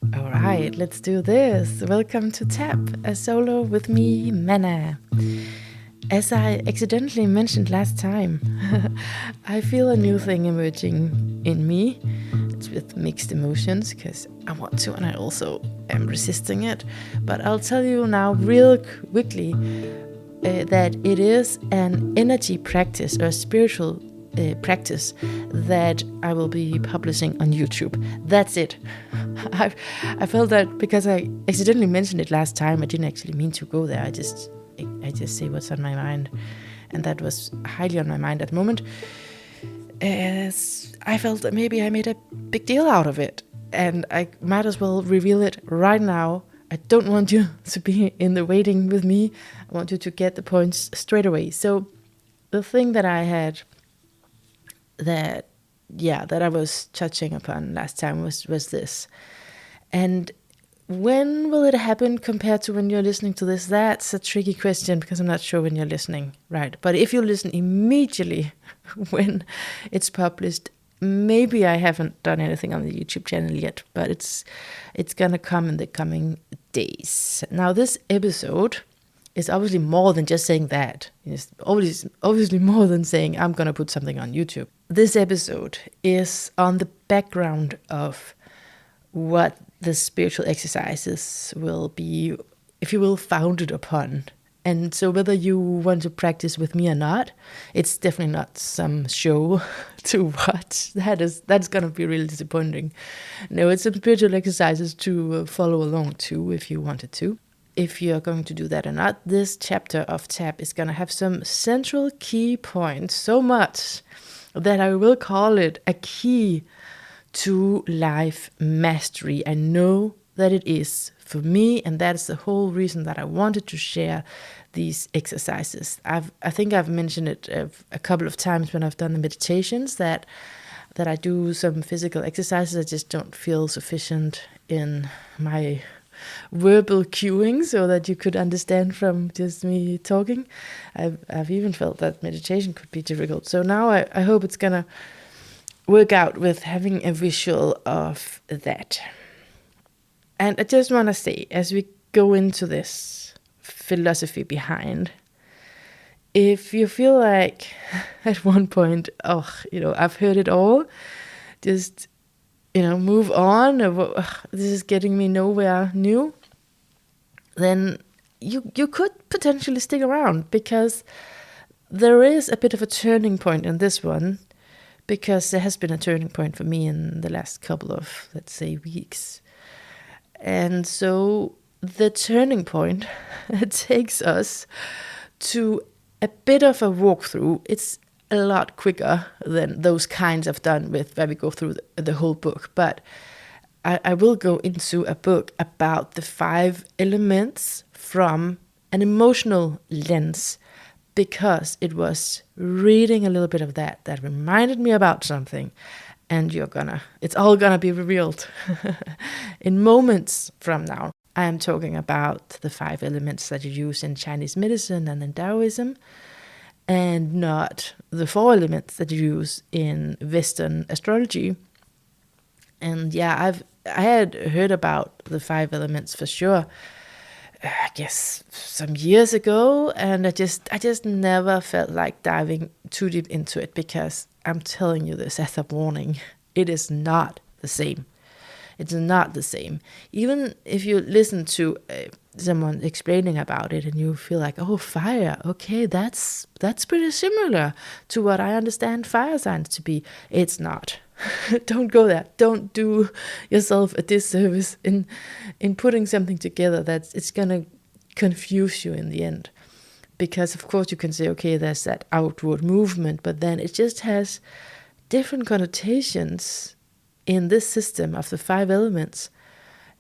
All right, let's do this. Welcome to Tap, a solo with me, Mana. As I accidentally mentioned last time, I feel a new thing emerging in me. It's with mixed emotions because I want to and I also am resisting it. But I'll tell you now, real quickly, that it is an energy practice or a spiritual practice that I will be publishing on YouTube. That's it. I felt that because I accidentally mentioned it last time, I didn't actually mean to go there. I just say what's on my mind, and that was highly on my mind at the moment. As I felt that maybe I made a big deal out of it, and I might as well reveal it right now. I don't want you to be in the waiting with me. I want you to get the points straight away. So the thing that I had that I was touching upon last time was this. And when will it happen compared to when you're listening to this? That's a tricky question because I'm not sure when you're listening, right? But if you listen immediately when it's published, maybe I haven't done anything on the YouTube channel yet, but it's gonna come in the coming days. Now, this episode is obviously more than just saying that. It's obviously more than saying I'm gonna put something on YouTube. This episode is on the background of what the spiritual exercises will be, if you will, founded upon. And so whether you want to practice with me or not, it's definitely not some show to watch. That's going to be really disappointing. No, it's some spiritual exercises to follow along to if you wanted to. If you're going to do that or not, this chapter of TAP is going to have some central key points, so much that I will call it a key to life mastery. I know that it is for me, and that's the whole reason that I wanted to share these exercises. I think I've mentioned it a couple of times when I've done the meditations that I do some physical exercises. I just don't feel sufficient in my verbal cueing so that you could understand from just me talking. I've even felt that meditation could be difficult. So now I hope it's gonna work out with having a visual of that. And I just want to say, as we go into this philosophy behind, if you feel like at one point, I've heard it all, just, move on, this is getting me nowhere new, then you could potentially stick around, because there is a bit of a turning point in this one. Because there has been a turning point for me in the last couple of, let's say, weeks. And so the turning point takes us to a bit of a walkthrough. It's a lot quicker than those kinds I've done with where we go through the whole book. But I will go into a book about the 5 elements from an emotional lens, because it was reading a little bit of that reminded me about something, and it's all gonna be revealed in moments from now. I am talking about the 5 elements that you use in Chinese medicine and in Taoism, and not the 4 elements that you use in Western astrology. And I had heard about the 5 elements for sure, I guess some years ago, and I just never felt like diving too deep into it, because I'm telling you this as a warning, it is not the same. It's not the same. Even if you listen to someone explaining about it and you feel like, oh, fire, okay, that's pretty similar to what I understand fire signs to be. It's not. Don't go there. Don't do yourself a disservice in putting something together it's gonna confuse you in the end. Because of course you can say, okay, there's that outward movement, but then it just has different connotations in this system of the 5 elements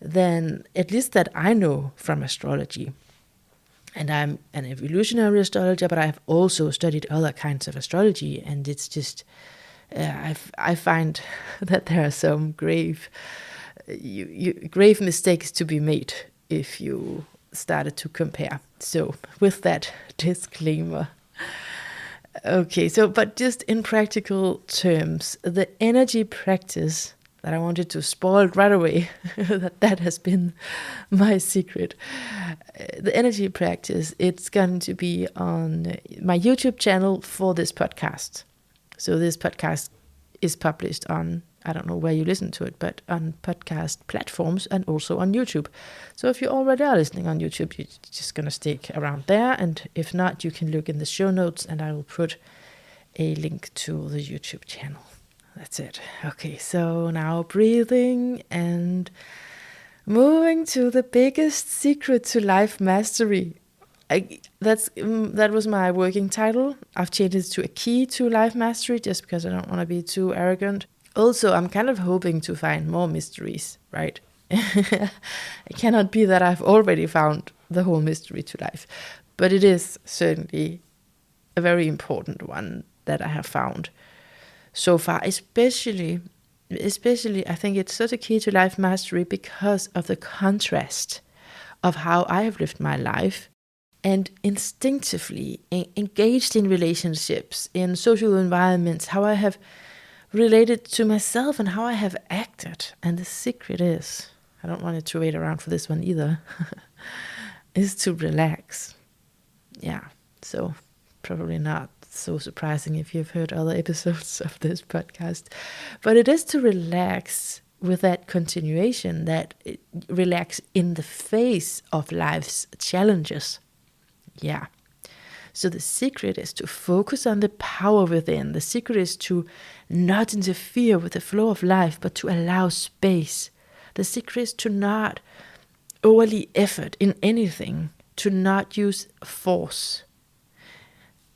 than at least that I know from astrology. And I'm an evolutionary astrologer, but I've also studied other kinds of astrology, and it's just I find that there are some grave mistakes to be made if you started to compare. So with that disclaimer. Okay, so but just in practical terms, the energy practice that I wanted to spoil right away. that has been my secret. The energy practice, it's going to be on my YouTube channel for this podcast. So this podcast is published on, I don't know where you listen to it, but on podcast platforms and also on YouTube. So if you already are listening on YouTube, you're just going to stick around there. And if not, you can look in the show notes and I will put a link to the YouTube channel. That's it. Okay, so now breathing and moving to the biggest secret to life mastery. That was my working title. I've changed it to a key to life mastery just because I don't want to be too arrogant. Also, I'm kind of hoping to find more mysteries, right? It cannot be that I've already found the whole mystery to life, but it is certainly a very important one that I have found so far, especially I think it's such a key to life mastery because of the contrast of how I have lived my life and instinctively engaged in relationships, in social environments, how I have related to myself and how I have acted. And the secret is, I don't want to wait around for this one either, is to relax. Yeah, so probably not so surprising if you've heard other episodes of this podcast, but it is to relax with that continuation, that relax in the face of life's challenges. Yeah. So the secret is to focus on the power within. The secret is to not interfere with the flow of life, but to allow space. The secret is to not overly effort in anything, to not use force.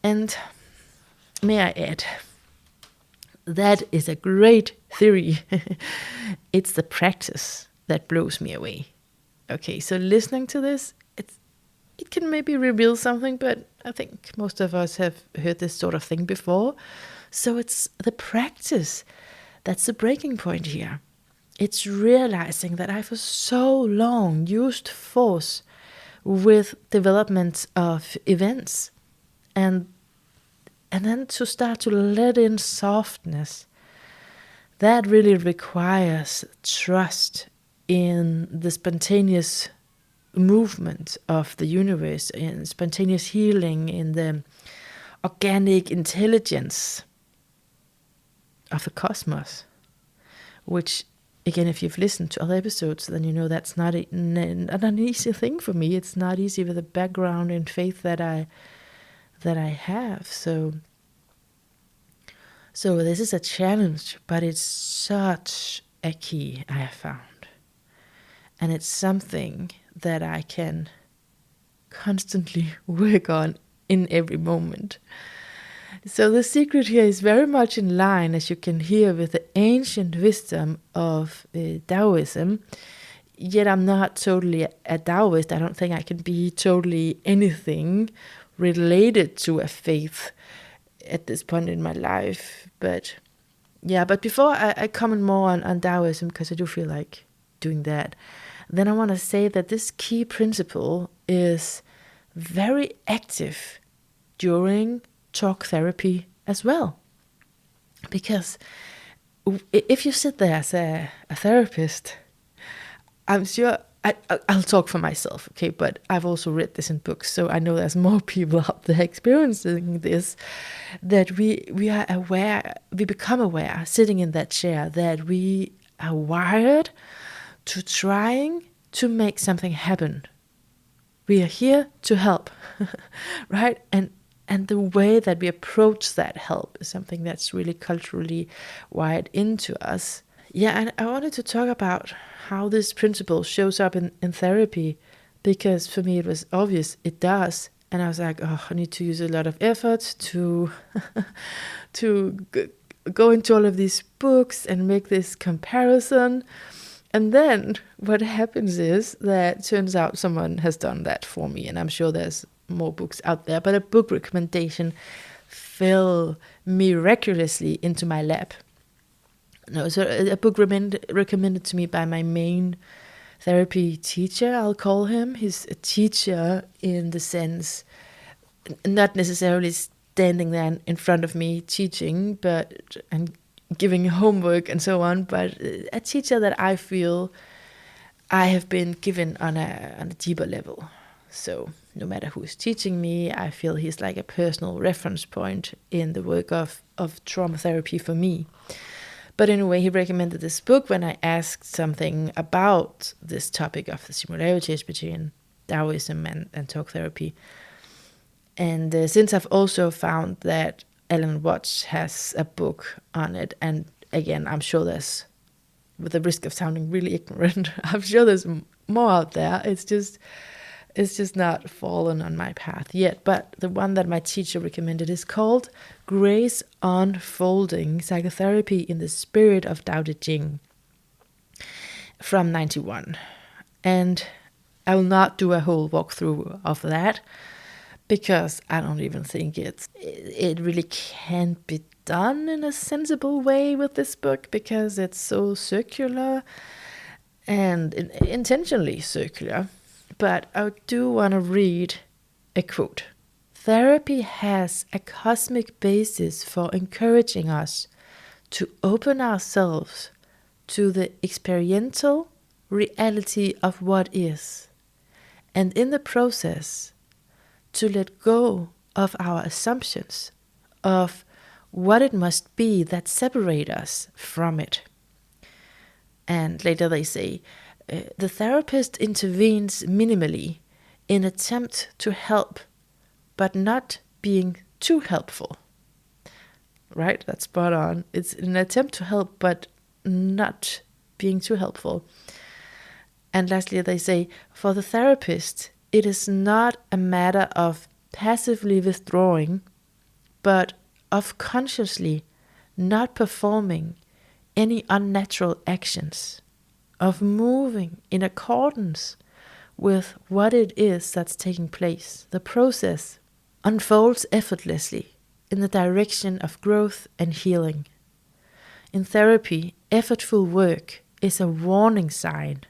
And may I add, that is a great theory. It's the practice that blows me away. Okay, so listening to this, it can maybe reveal something, but I think most of us have heard this sort of thing before. So it's the practice that's the breaking point here. It's realizing that I for so long used force with development of events, and then to start to let in softness. That really requires trust in the spontaneous movement of the universe, in spontaneous healing, in the organic intelligence of the cosmos, which, again, if you've listened to other episodes, then you know that's not an easy thing for me. It's not easy with the background in faith that I have. So this is a challenge, but it's such a key I have found. And it's something that I can constantly work on in every moment. So the secret here is very much in line, as you can hear, with the ancient wisdom of Taoism. Yet I'm not totally a Taoist. I don't think I can be totally anything related to a faith at this point in my life. But before I comment more on Taoism, because I do feel like doing that, then I want to say that this key principle is very active during talk therapy as well. Because if you sit there as a therapist, I'm sure I'll talk for myself, okay, but I've also read this in books, so I know there's more people out there experiencing this, that we are aware, we become aware, sitting in that chair, that we are wired to trying to make something happen. We are here to help, right? And the way that we approach that help is something that's really culturally wired into us. Yeah, and I wanted to talk about how this principle shows up in therapy, because for me it was obvious it does. And I was like, I need to use a lot of effort to go into all of these books and make this comparison. And then what happens is that turns out someone has done that for me. And I'm sure there's more books out there, but a book recommendation fell miraculously into my lap. No, so a book recommended to me by my main therapy teacher, I'll call him. He's a teacher in the sense, not necessarily standing there in front of me teaching, but and giving homework and so on, but a teacher that I feel I have been given on a deeper level. So no matter who is teaching me, I feel he's like a personal reference point in the work of trauma therapy for me. But anyway, he recommended this book when I asked something about this topic of the similarities between Taoism and talk therapy. And since I've also found that Alan Watts has a book on it, and again, I'm sure there's, with the risk of sounding really ignorant, I'm sure there's more out there. It's just not fallen on my path yet. But the one that my teacher recommended is called Grace Unfolding, Psychotherapy in the Spirit of Tao Te Ching, from 91. And I will not do a whole walkthrough of that, because I don't even think it really can't be done in a sensible way with this book, because it's so circular and intentionally circular. But I do want to read a quote. Therapy has a cosmic basis for encouraging us to open ourselves to the experiential reality of what is, and in the process, to let go of our assumptions of what it must be that separate us from it. And later they say, the therapist intervenes minimally in attempt to help, but not being too helpful. Right? That's spot on. It's an attempt to help, but not being too helpful. And lastly, they say, for the therapist, it is not a matter of passively withdrawing, but of consciously not performing any unnatural actions, of moving in accordance with what it is that's taking place. The process unfolds effortlessly in the direction of growth and healing. In therapy, effortful work is a warning sign.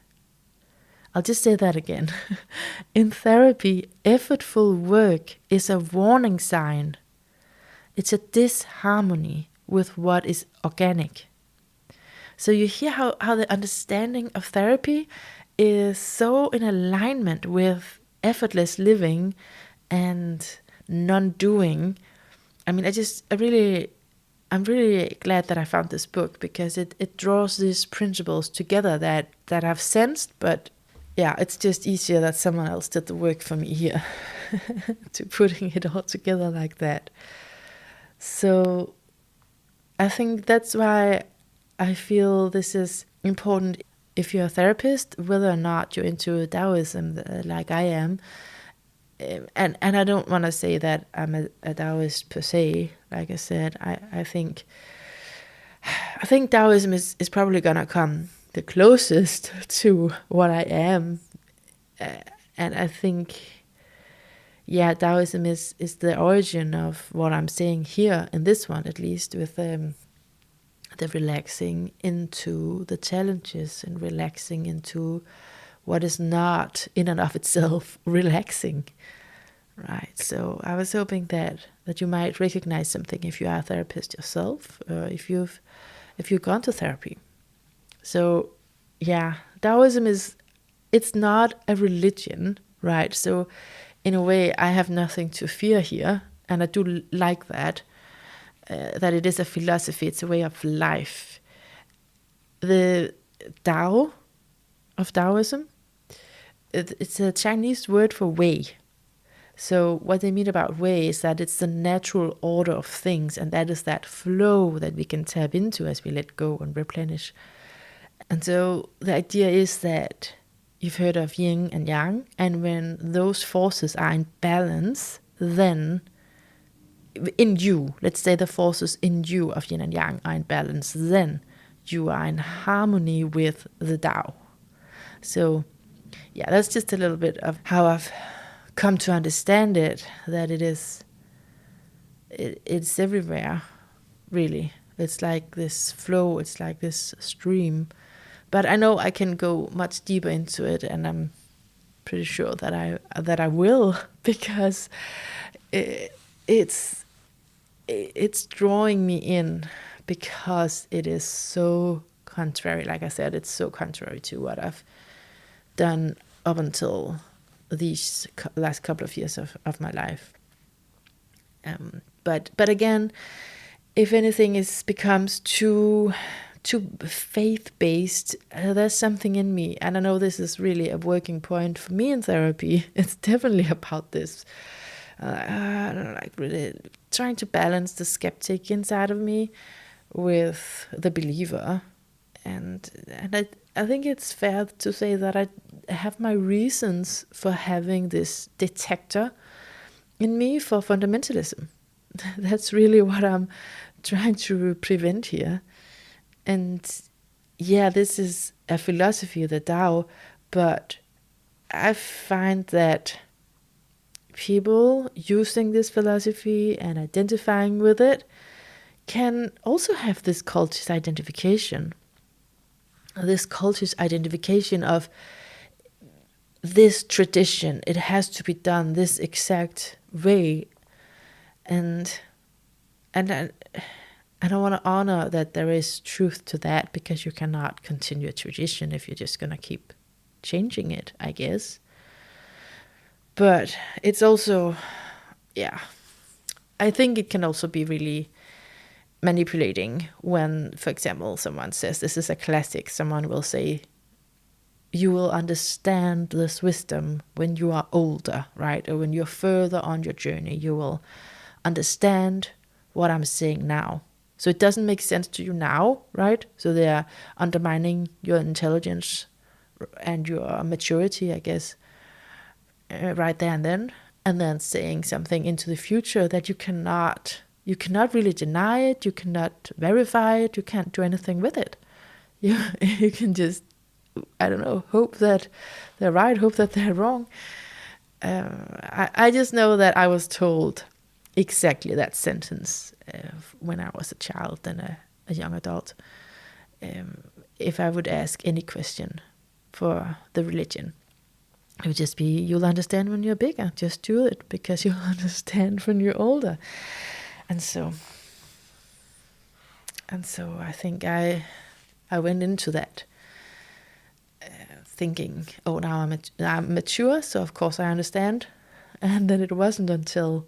I'll just say that again. In therapy, effortful work is a warning sign. It's a disharmony with what is organic. So you hear how the understanding of therapy is so in alignment with effortless living and non-doing. I mean, I'm really glad that I found this book, because it draws these principles together that I've sensed, but yeah, it's just easier that someone else did the work for me here to putting it all together like that. So I think that's why I feel this is important if you're a therapist, whether or not you're into Taoism like I am. And I don't want to say that I'm a Taoist per se. Like I said, I think Taoism is probably going to come the closest to what I am. And I think, yeah, Taoism is the origin of what I'm saying here, in this one at least, with the relaxing into the challenges and relaxing into what is not in and of itself relaxing, right? So I was hoping that you might recognize something if you are a therapist yourself, or if you've gone to therapy. So yeah, Taoism it's not a religion, right? So in a way, I have nothing to fear here, and I do like that it is a philosophy, it's a way of life. The Tao of Taoism, it's a Chinese word for way. So what they mean about way is that it's the natural order of things, and that is that flow that we can tap into as we let go and replenish. And so the idea is that you've heard of yin and yang, and when those forces are in balance, then in you, let's say the forces in you of yin and yang are in balance, then you are in harmony with the Tao. So yeah, that's just a little bit of how I've come to understand it, that it's everywhere, really. It's like this flow, it's like this stream. But I know I can go much deeper into it, and I'm pretty sure that I will, because it's drawing me in because it is so contrary. Like I said, it's so contrary to what I've done up until these last couple of years of my life. But again, if anything becomes too faith-based, there's something in me, and I know this is really a working point for me in therapy. It's definitely about this. I don't know, like really trying to balance the skeptic inside of me with the believer, and I think it's fair to say that I have my reasons for having this detector in me for fundamentalism. That's really what I'm trying to prevent here. And yeah, this is a philosophy, the Tao, but I find that people using this philosophy and identifying with it can also have this cultist identification. This cultist identification of this tradition, it has to be done this exact way. And I want to honor that there is truth to that, because you cannot continue a tradition if you're just going to keep changing it, I guess. But it's also, yeah, I think it can also be really manipulating when, for example, someone says, this is a classic, someone will say, you will understand this wisdom when you are older, right? Or when you're further on your journey, you will understand what I'm saying now. So it doesn't make sense to you now, right? So they are undermining your intelligence and your maturity, I guess, right there and then saying something into the future that you cannot really deny it, you cannot verify it, you can't do anything with it. You can just, I don't know, hope that they're right, hope that they're wrong. I just know that I was told exactly that sentence when I was a child and a young adult. If I would ask any question for the religion, it would just be, you'll understand when you're bigger. Just do it because you'll understand when you're older. And so I think I went into that thinking, oh, now I'm mature, so of course I understand. And then it wasn't until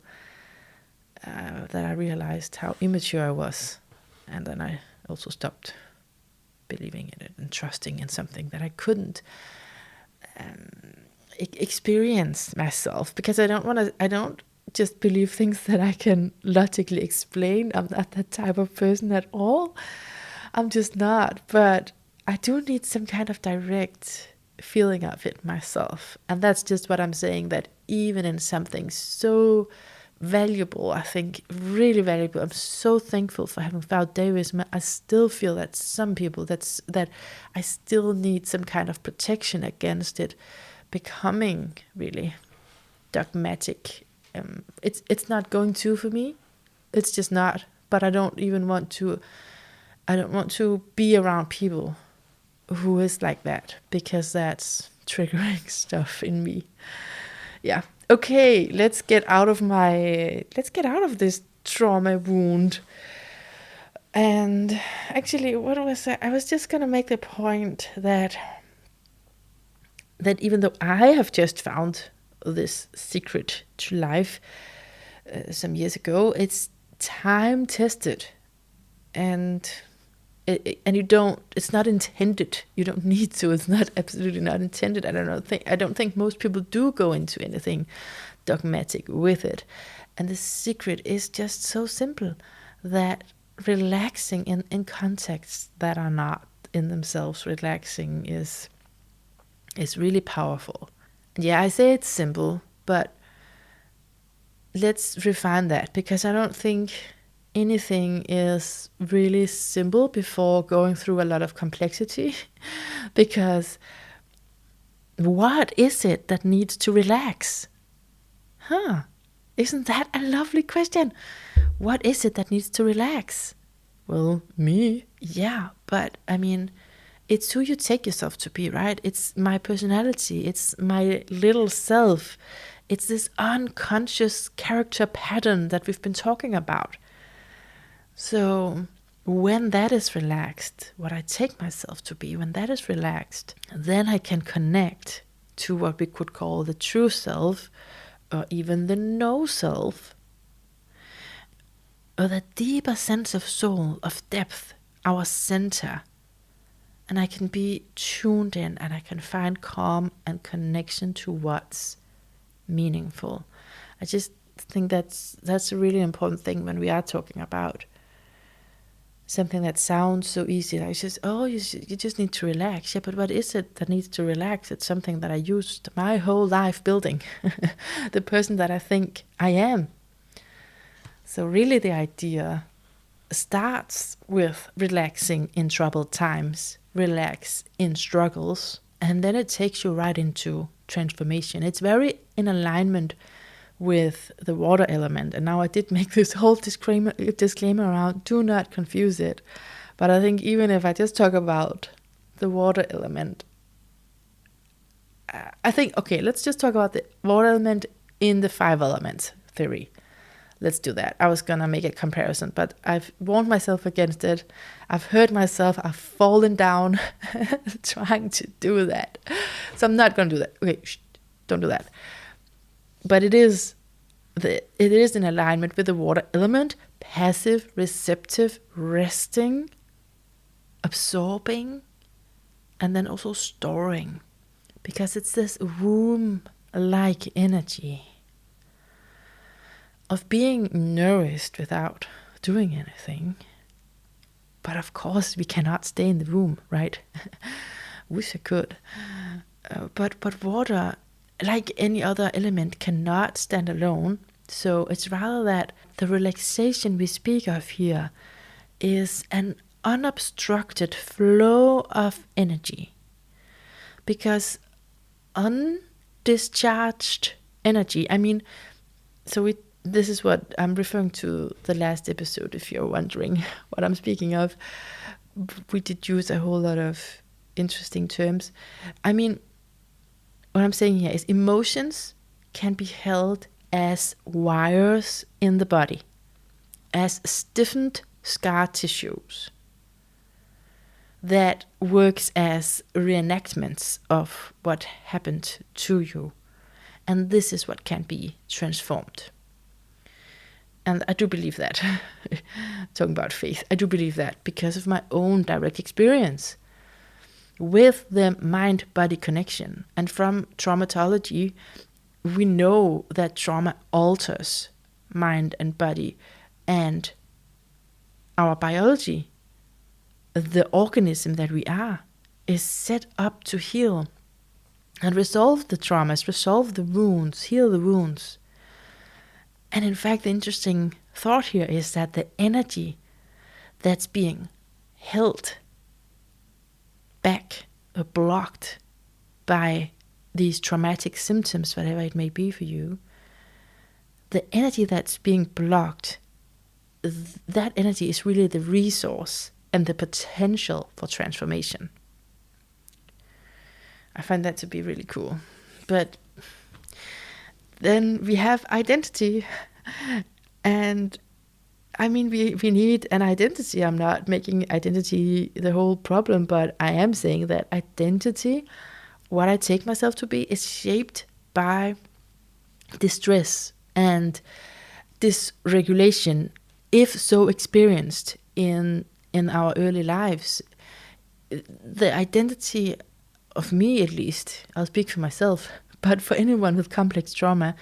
that I realized how immature I was, and then I also stopped believing in it and trusting in something that I couldn't experience myself, because I don't just believe things that I can logically explain. I'm not that type of person at all. I'm just not. But I do need some kind of direct feeling of it myself, and that's just what I'm saying, that even in something so valuable, I think really valuable, I'm so thankful for having found Davism, I still feel that some people, that I still need some kind of protection against it becoming really dogmatic. It's not going to for me, it's just not. But I don't want to be around people who is like that, because that's triggering stuff in me. Yeah. Okay, let's get out of this trauma wound. And actually, what was I was just gonna make the point that even though I have just found this secret to life some years ago, it's time tested, and it's not intended. You don't need to. It's not absolutely not intended. I don't think most people do go into anything dogmatic with it. And the secret is just so simple, that relaxing in contexts that are not in themselves relaxing is really powerful. Yeah, I say it's simple, but let's refine that, because I don't think anything is really simple before going through a lot of complexity. Because what is it that needs to relax? Isn't that a lovely question? What is it that needs to relax? Well, me. Yeah, but I mean, it's who you take yourself to be, right? It's my personality. It's my little self. It's this unconscious character pattern that we've been talking about. So when that is relaxed, what I take myself to be, when that is relaxed, then I can connect to what we could call the true self, or even the no self, or the deeper sense of soul, of depth, our center. And I can be tuned in, and I can find calm and connection to what's meaningful. I just think that's a really important thing when we are talking about something that sounds so easy. Like just, you just need to relax. Yeah, but what is it that needs to relax? It's something that I used my whole life building, the person that I think I am. So really the idea starts with relaxing in troubled times, relax in struggles, and then it takes you right into transformation. It's very in alignment with the water element. And now I did make this whole disclaimer around, do not confuse it. But I think even if I just talk about the water element, I think, okay, let's just talk about the water element in the 5 elements theory. Let's do that. I was going to make a comparison, but I've warned myself against it. I've hurt myself. I've fallen down trying to do that. So I'm not going to do that. Okay, don't do that. But it is in alignment with the water element, passive, receptive, resting, absorbing, and then also storing. Because it's this womb-like energy of being nourished without doing anything. But of course, we cannot stay in the womb, right? Wish I could. But water, like any other element, cannot stand alone. So it's rather that the relaxation we speak of here is an unobstructed flow of energy. Because undischarged energy, this is what I'm referring to the last episode, if you're wondering what I'm speaking of. We did use a whole lot of interesting terms. What I'm saying here is emotions can be held as wires in the body, as stiffened scar tissues that works as reenactments of what happened to you. And this is what can be transformed. And I do believe that. Talking about faith, I do believe that because of my own direct experience with the mind-body connection. And from traumatology, we know that trauma alters mind and body and our biology. The organism that we are is set up to heal and resolve the traumas, resolve the wounds, heal the wounds. And in fact, the interesting thought here is that the energy that's being held back or blocked by these traumatic symptoms, whatever it may be for you, the energy that's being blocked, that energy is really the resource and the potential for transformation. I find that to be really cool. But then we have identity. And we need an identity. I'm not making identity the whole problem, but I am saying that identity, what I take myself to be, is shaped by distress and dysregulation, if so experienced in our early lives. The identity of me, at least, I'll speak for myself, but for anyone with complex trauma,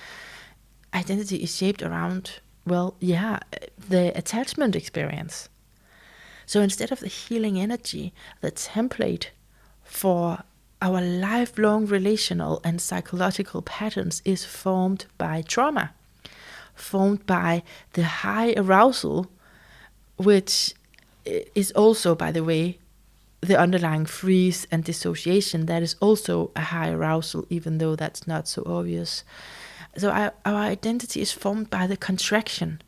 identity is shaped around, the attachment experience. So instead of the healing energy, the template for our lifelong relational and psychological patterns is formed by trauma, formed by the high arousal, which is also, by the way, the underlying freeze and dissociation. That is also a high arousal, even though that's not so obvious. So our identity is formed by the contraction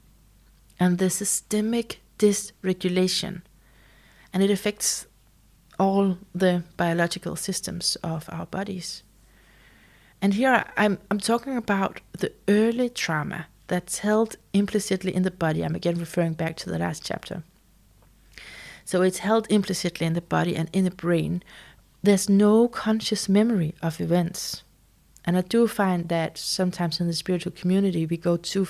and the systemic dysregulation, and it affects all the biological systems of our bodies. And here I'm talking about the early trauma that's held implicitly in the body. I'm again referring back to the last chapter. So it's held implicitly in the body and in the brain. There's no conscious memory of events. And I do find that sometimes in the spiritual community we go too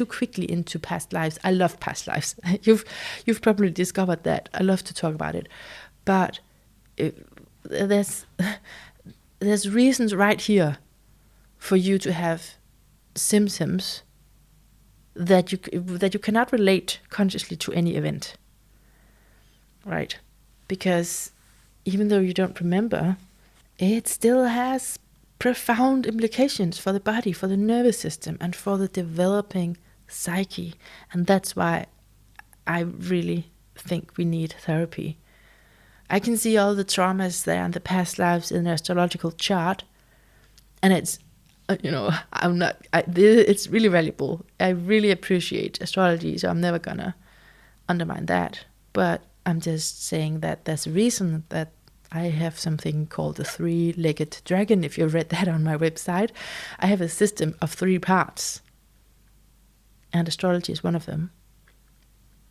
quickly into past lives. I love past lives. You've probably discovered that. I love to talk about it, but there's reasons right here for you to have symptoms that you cannot relate consciously to any event, right? Because even though you don't remember, it still has profound implications for the body, for the nervous system, and for the developing psyche. And that's why I really think we need therapy. I can see all the traumas there and the past lives in the astrological chart, and it's, it's really valuable. I really appreciate astrology, so I'm never gonna undermine that. But I'm just saying that there's a reason that I have something called the 3-legged dragon. If you've read that on my website, I have a system of 3 parts, and astrology is one of them.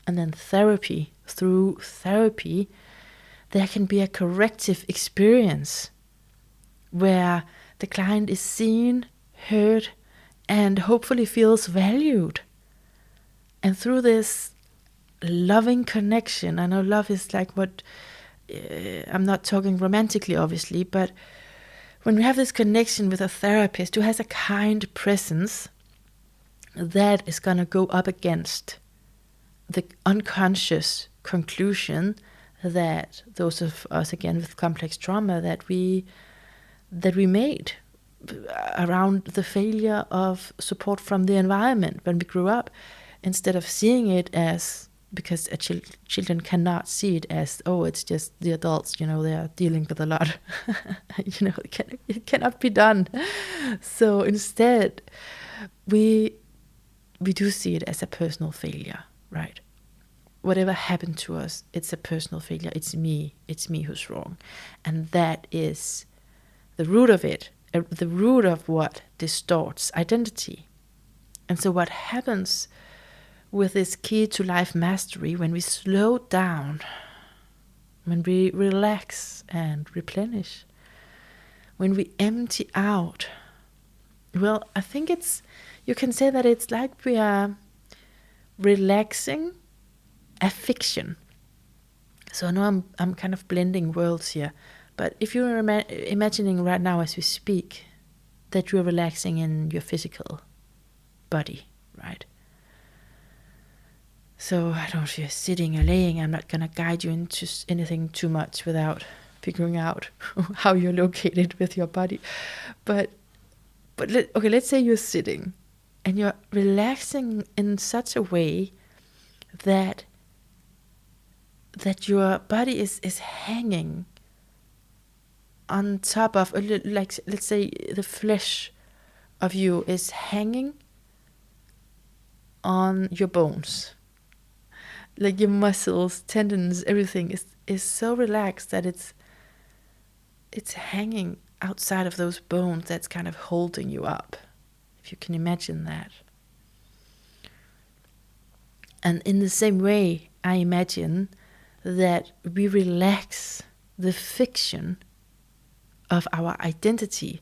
And then therapy. Through therapy, there can be a corrective experience where the client is seen, heard, and hopefully feels valued. And through this loving connection, I know love is like what, I'm not talking romantically obviously, but when we have this connection with a therapist who has a kind presence, that is going to go up against the unconscious conclusion that those of us, again, with complex trauma, that we made around the failure of support from the environment when we grew up, instead of seeing it as, because children cannot see it as, oh, it's just the adults, they are dealing with a lot. It cannot be done. So instead, we do see it as a personal failure, right? Whatever happened to us, it's a personal failure. It's me who's wrong. And that is the root of it, the root of what distorts identity. And so what happens with this key to life mastery, when we slow down, when we relax and replenish, when we empty out, well, I think you can say that it's like we are relaxing a fiction. So I know I'm kind of blending worlds here, but if you're imagining right now as we speak that you're relaxing in your physical body, right? So I don't know if you're sitting or laying. I'm not going to guide you into anything too much without figuring out how you're located with your body. But let's say you're sitting and you're relaxing in such a way that your body is hanging on top of, like, let's say the flesh of you is hanging on your bones. Like your muscles, tendons, everything is so relaxed that it's hanging outside of those bones that's kind of holding you up, if you can imagine that. And in the same way, I imagine that we relax the fiction of our identity,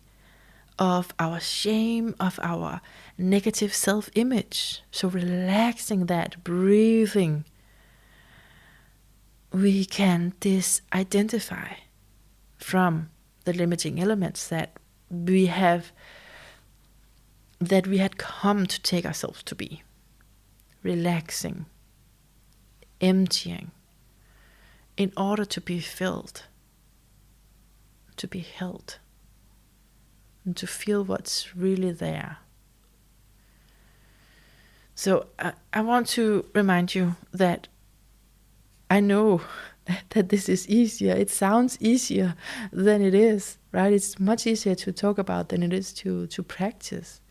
of our shame, of our negative self-image. So relaxing that, breathing, we can disidentify from the limiting elements that we had come to take ourselves to be. Relaxing, emptying, in order to be filled, to be held, and to feel what's really there. So I want to remind you that I know that this is easier. It sounds easier than it is, right? It's much easier to talk about than it is to practice.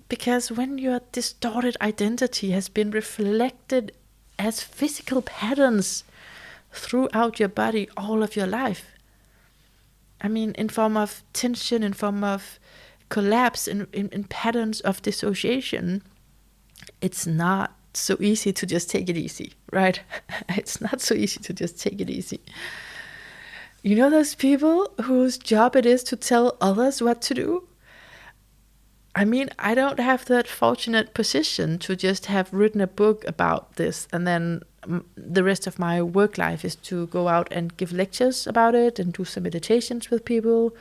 Because when your distorted identity has been reflected as physical patterns throughout your body all of your life, I mean, in form of tension, in form of collapse, in patterns of dissociation, it's not so easy to just take it easy, right? It's not so easy to just take it easy. You know those people whose job it is to tell others what to do? I mean, I don't have that fortunate position to just have written a book about this and then the rest of my work life is to go out and give lectures about it and do some meditations with people.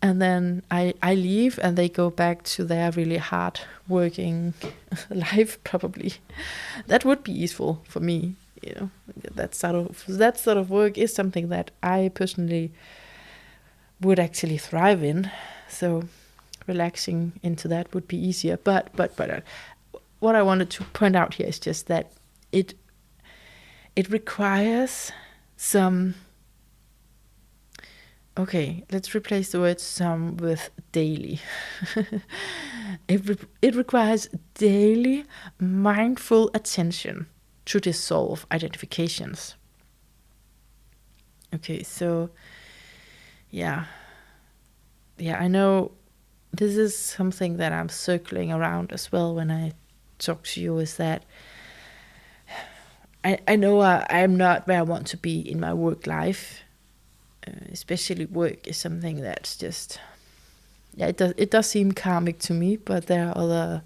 And then I leave and they go back to their really hard working life, probably. That would be useful for me. You know, that sort of work is something that I personally would actually thrive in. So relaxing into that would be easier. But what I wanted to point out here is just that it requires some. Okay, let's replace the word some with daily. It requires daily mindful attention to dissolve identifications. Okay, so yeah, I know this is something that I'm circling around as well when I talk to you, is that I know I'm not where I want to be in my work life. Especially work is something that's just, it does seem karmic to me, but there are other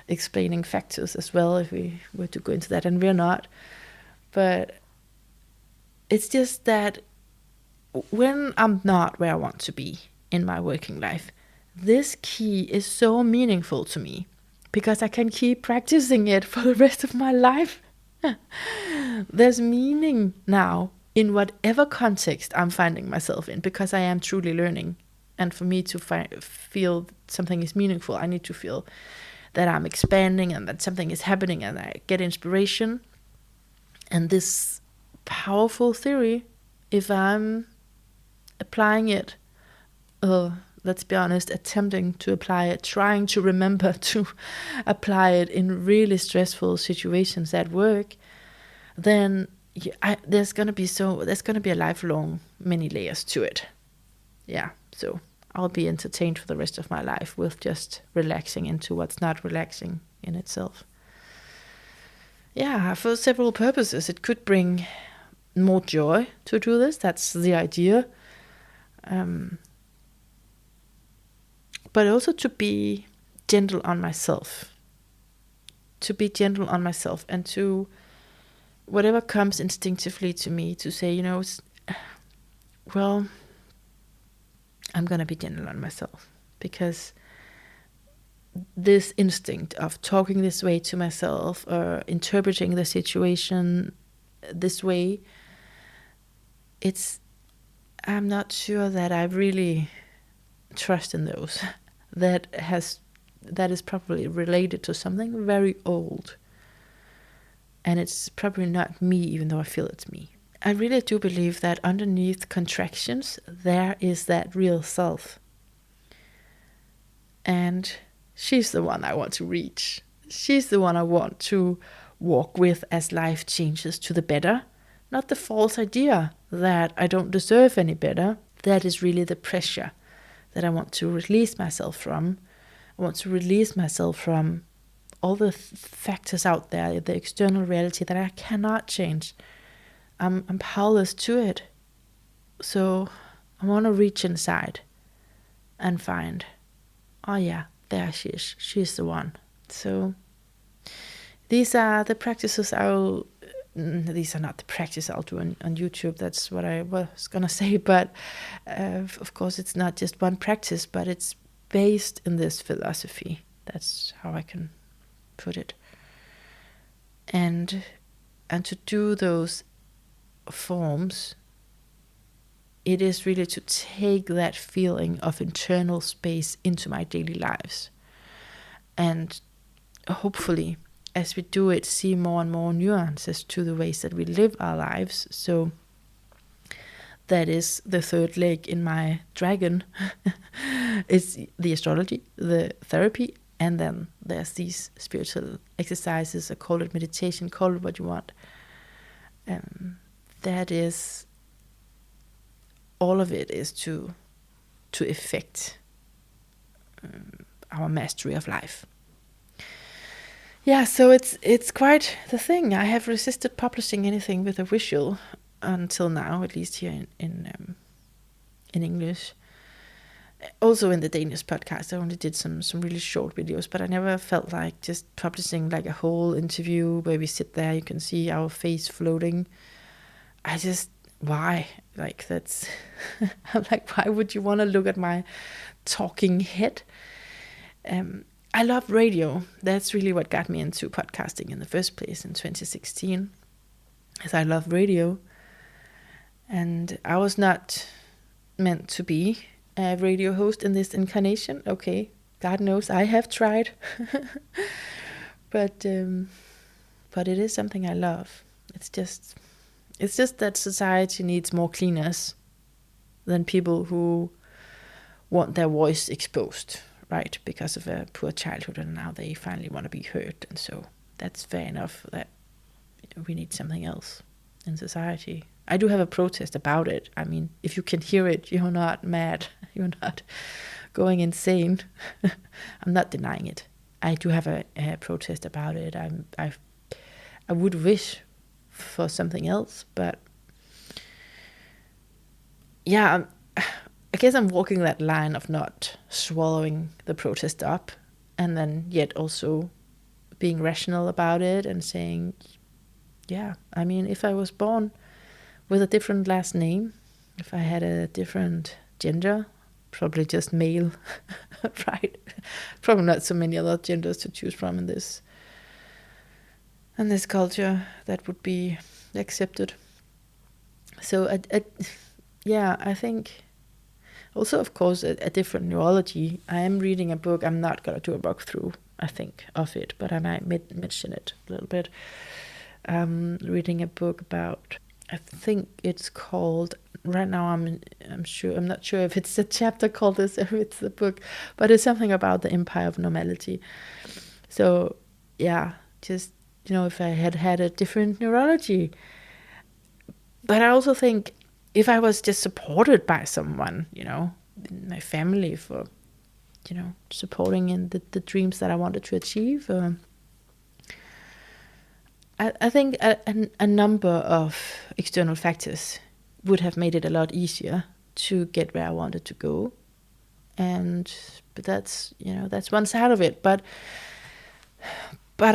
explaining factors as well if we were to go into that, and we're not. But it's just that when I'm not where I want to be in my working life, this key is so meaningful to me because I can keep practicing it for the rest of my life. There's meaning now in whatever context I'm finding myself in, because I am truly learning. And for me to feel something is meaningful, I need to feel that I'm expanding and that something is happening and I get inspiration. And this powerful theory, if I'm applying it, let's be honest, attempting to apply it, trying to remember to apply it in really stressful situations at work, then there's gonna be a lifelong many layers to it. Yeah, so I'll be entertained for the rest of my life with just relaxing into what's not relaxing in itself. Yeah, for several purposes. It could bring more joy to do this. That's the idea. But also to be gentle on myself. To be gentle on myself and to whatever comes instinctively to me, to say, you know, well, I'm going to be gentle on myself, because this instinct of talking this way to myself or interpreting the situation this way, I'm not sure that I really trust in those. That is probably related to something very old. And it's probably not me, even though I feel it's me. I really do believe that underneath contractions, there is that real self. And she's the one I want to reach. She's the one I want to walk with as life changes to the better. Not the false idea that I don't deserve any better. That is really the pressure that I want to release myself from. I want to release myself from all the factors out there, the external reality that I cannot change. I'm powerless to it. So I want to reach inside and find, oh yeah, there she is. She's the one. So these are the practices these are not the practices I'll do on YouTube. That's what I was going to say. But of course, it's not just one practice, but it's based in this philosophy. That's how I can put it. And to do those forms, it is really to take that feeling of internal space into my daily lives. And hopefully, as we do it, see more and more nuances to the ways that we live our lives. So that is the third leg in my dragon. It's the astrology, the therapy, and then there's these spiritual exercises, or call it meditation, call it what you want. That is, all of it is to effect our mastery of life. Yeah, so it's quite the thing. I have resisted publishing anything with a visual until now, at least here in English. Also in the Danish podcast, I only did some really short videos, but I never felt like just publishing like a whole interview where we sit there, you can see our face floating. I just, why? Like that's, I'm like, why would you want to look at my talking head? I love radio. That's really what got me into podcasting in the first place in 2016. As I love radio, and I was not meant to be a radio host in this incarnation. Okay, God knows I have tried, but it is something I love. It's just that society needs more cleaners than people who want their voice exposed, right? Because of a poor childhood, and now they finally want to be heard, and so that's fair enough that we need something else in society. I do have a protest about it. I mean, if you can hear it, you're not mad. You're not going insane. I'm not denying it. I do have a protest about it. I would wish for something else, but yeah, I guess I'm walking that line of not swallowing the protest up, and then yet also being rational about it and saying, yeah, I mean, if I was born with a different last name, if I had a different gender, probably just male, right? Probably not so many other genders to choose from in this culture that would be accepted. So I think also, of course, a different neurology. I am reading a book. I'm not going to do a walkthrough, I think, of it, but I might mention it a little bit. Reading a book about, I think it's called, right now I'm not sure if it's a chapter called this or if it's the book, but it's something about the empire of normality. So yeah, just, if I had a different neurology. But I also think if I was just supported by someone, in my family for, supporting in the dreams that I wanted to achieve, I think a number of external factors would have made it a lot easier to get where I wanted to go. But that's one side of it. But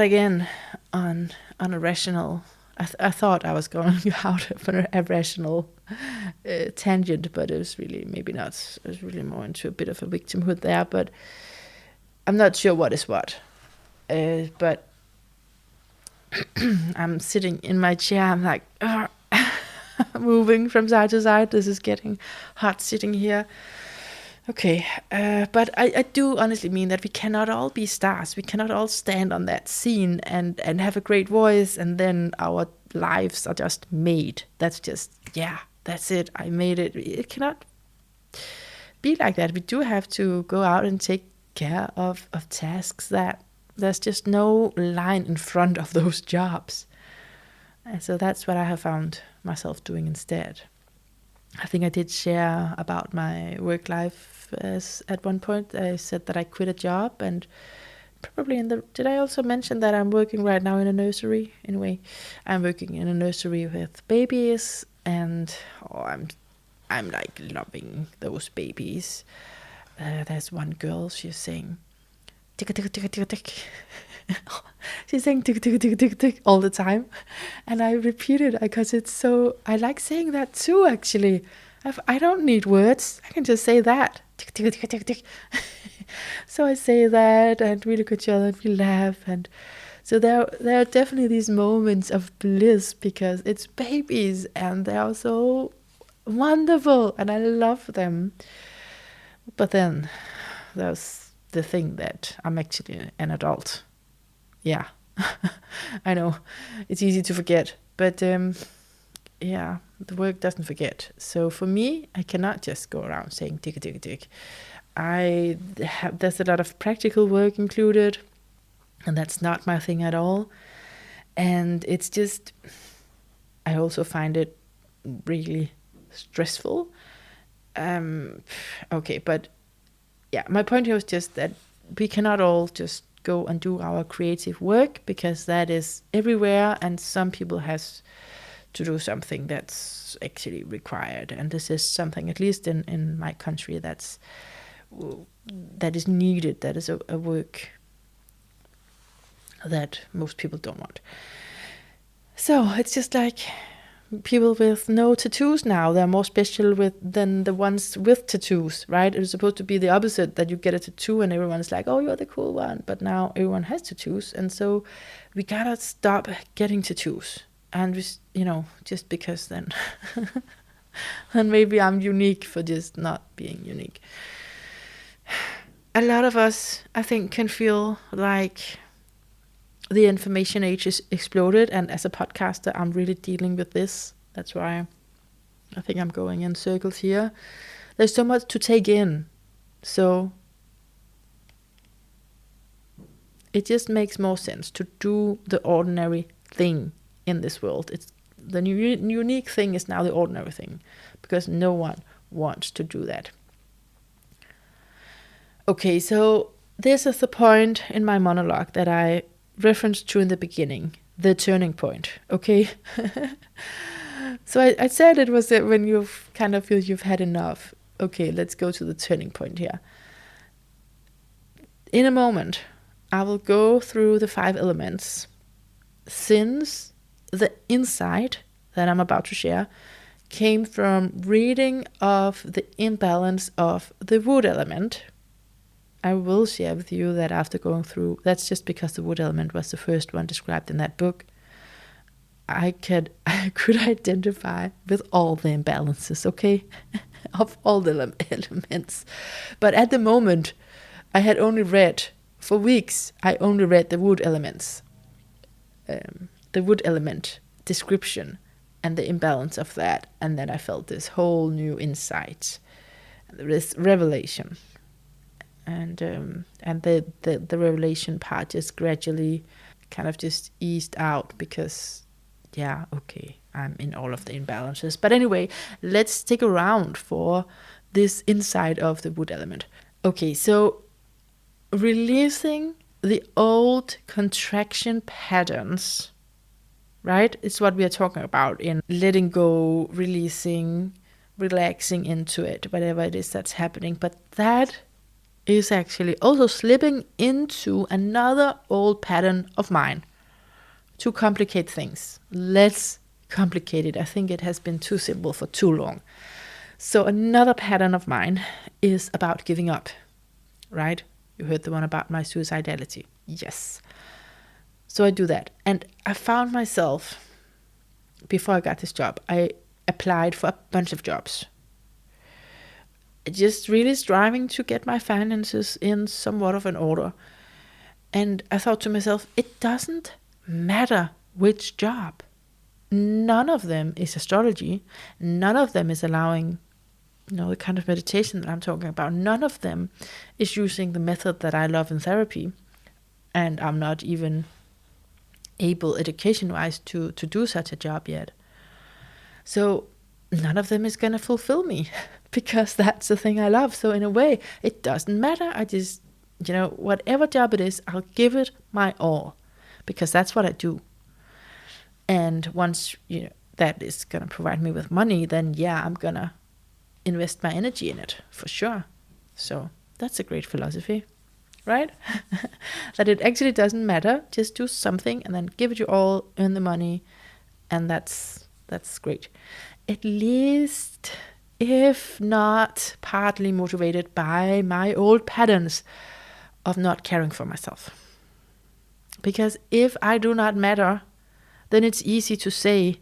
again, on a rational, I thought I was going out of a rational tangent, but it was really maybe not. It was really more into a bit of a victimhood there. But I'm not sure what is what. But I'm sitting in my chair. I'm like moving from side to side. This is getting hot sitting here. Okay, but I do honestly mean that we cannot all be stars. We cannot all stand on that scene and have a great voice, and then our lives are just made. That's just, that's it. I made it. It cannot be like that. We do have to go out and take care of tasks that there's just no line in front of those jobs. And so that's what I have found myself doing instead. I think I did share about my work life at one point. I said that I quit a job, and probably did I also mention that I'm working right now in a nursery? Anyway, I'm working in a nursery with babies, and I'm like loving those babies. There's one girl, she's saying tick tick tick tick tick. She's saying tick tick tick tick tick all the time, and I repeat it because it's so. I like saying that too. Actually, I don't need words. I can just say that tick tick tick tick tick. So I say that, and we look at each other and we laugh, and so there are definitely these moments of bliss because it's babies and they are so wonderful and I love them. But then there's the thing that I'm actually an adult. Yeah, I know it's easy to forget, but the work doesn't forget. So for me, I cannot just go around saying tick tick tick. There's a lot of practical work included, and that's not my thing at all. And it's just, I also find it really stressful. Okay, but yeah, my point here was just that we cannot all just go and do our creative work, because that is everywhere, and some people has to do something that's actually required. And this is something, at least in my country, that is needed. That is a work that most people don't want. So it's just like people with no tattoos now, they're more special than the ones with tattoos, right? It's supposed to be the opposite, that you get a tattoo and everyone's like, oh, you're the cool one. But now everyone has tattoos, and so we gotta stop getting tattoos. And just because then then maybe I'm unique for just not being unique. A lot of us, I think, can feel like the information age is exploded, and as a podcaster, I'm really dealing with this. That's why I think I'm going in circles here. There's so much to take in, so it just makes more sense to do the ordinary thing in this world. It's the unique thing is now the ordinary thing, because no one wants to do that. Okay, so this is the point in my monologue that I referenced to in the beginning, the turning point. Okay. So I said it was when you kind of feel you've had enough. Okay, let's go to the turning point here. In a moment, I will go through the 5 elements, since the insight that I'm about to share came from reading of the imbalance of the wood element. I will share with you that after going through, that's just because the wood element was the first one described in that book, I could identify with all the imbalances, okay, of all the elements. But at the moment, I had only read, for weeks, I only read the wood elements, the wood element description and the imbalance of that. And then I felt this whole new insight, this revelation. And the revelation part just gradually kind of just eased out, because I'm in all of the imbalances. But anyway, let's stick around for this insight of the wood element. Okay, so releasing the old contraction patterns, right? It's what we are talking about in letting go, releasing, relaxing into it, whatever it is that's happening. But that is actually also slipping into another old pattern of mine to complicate things. Let's complicate it. I think it has been too simple for too long. So another pattern of mine is about giving up, right? You heard the one about my suicidality. Yes. So I do that. And I found myself, before I got this job, I applied for a bunch of jobs. Just really striving to get my finances in somewhat of an order. And I thought to myself, it doesn't matter which job. None of them is astrology. None of them is allowing, the kind of meditation that I'm talking about. None of them is using the method that I love in therapy. And I'm not even able, education-wise, to do such a job yet. So none of them is going to fulfill me, because that's the thing I love. So in a way, it doesn't matter. I just, whatever job it is, I'll give it my all, because that's what I do. And once, that is going to provide me with money, then I'm going to invest my energy in it for sure. So that's a great philosophy, right? That it actually doesn't matter. Just do something and then give it your all, earn the money. And that's great. At least, if not partly motivated by my old patterns of not caring for myself. Because if I do not matter, then it's easy to say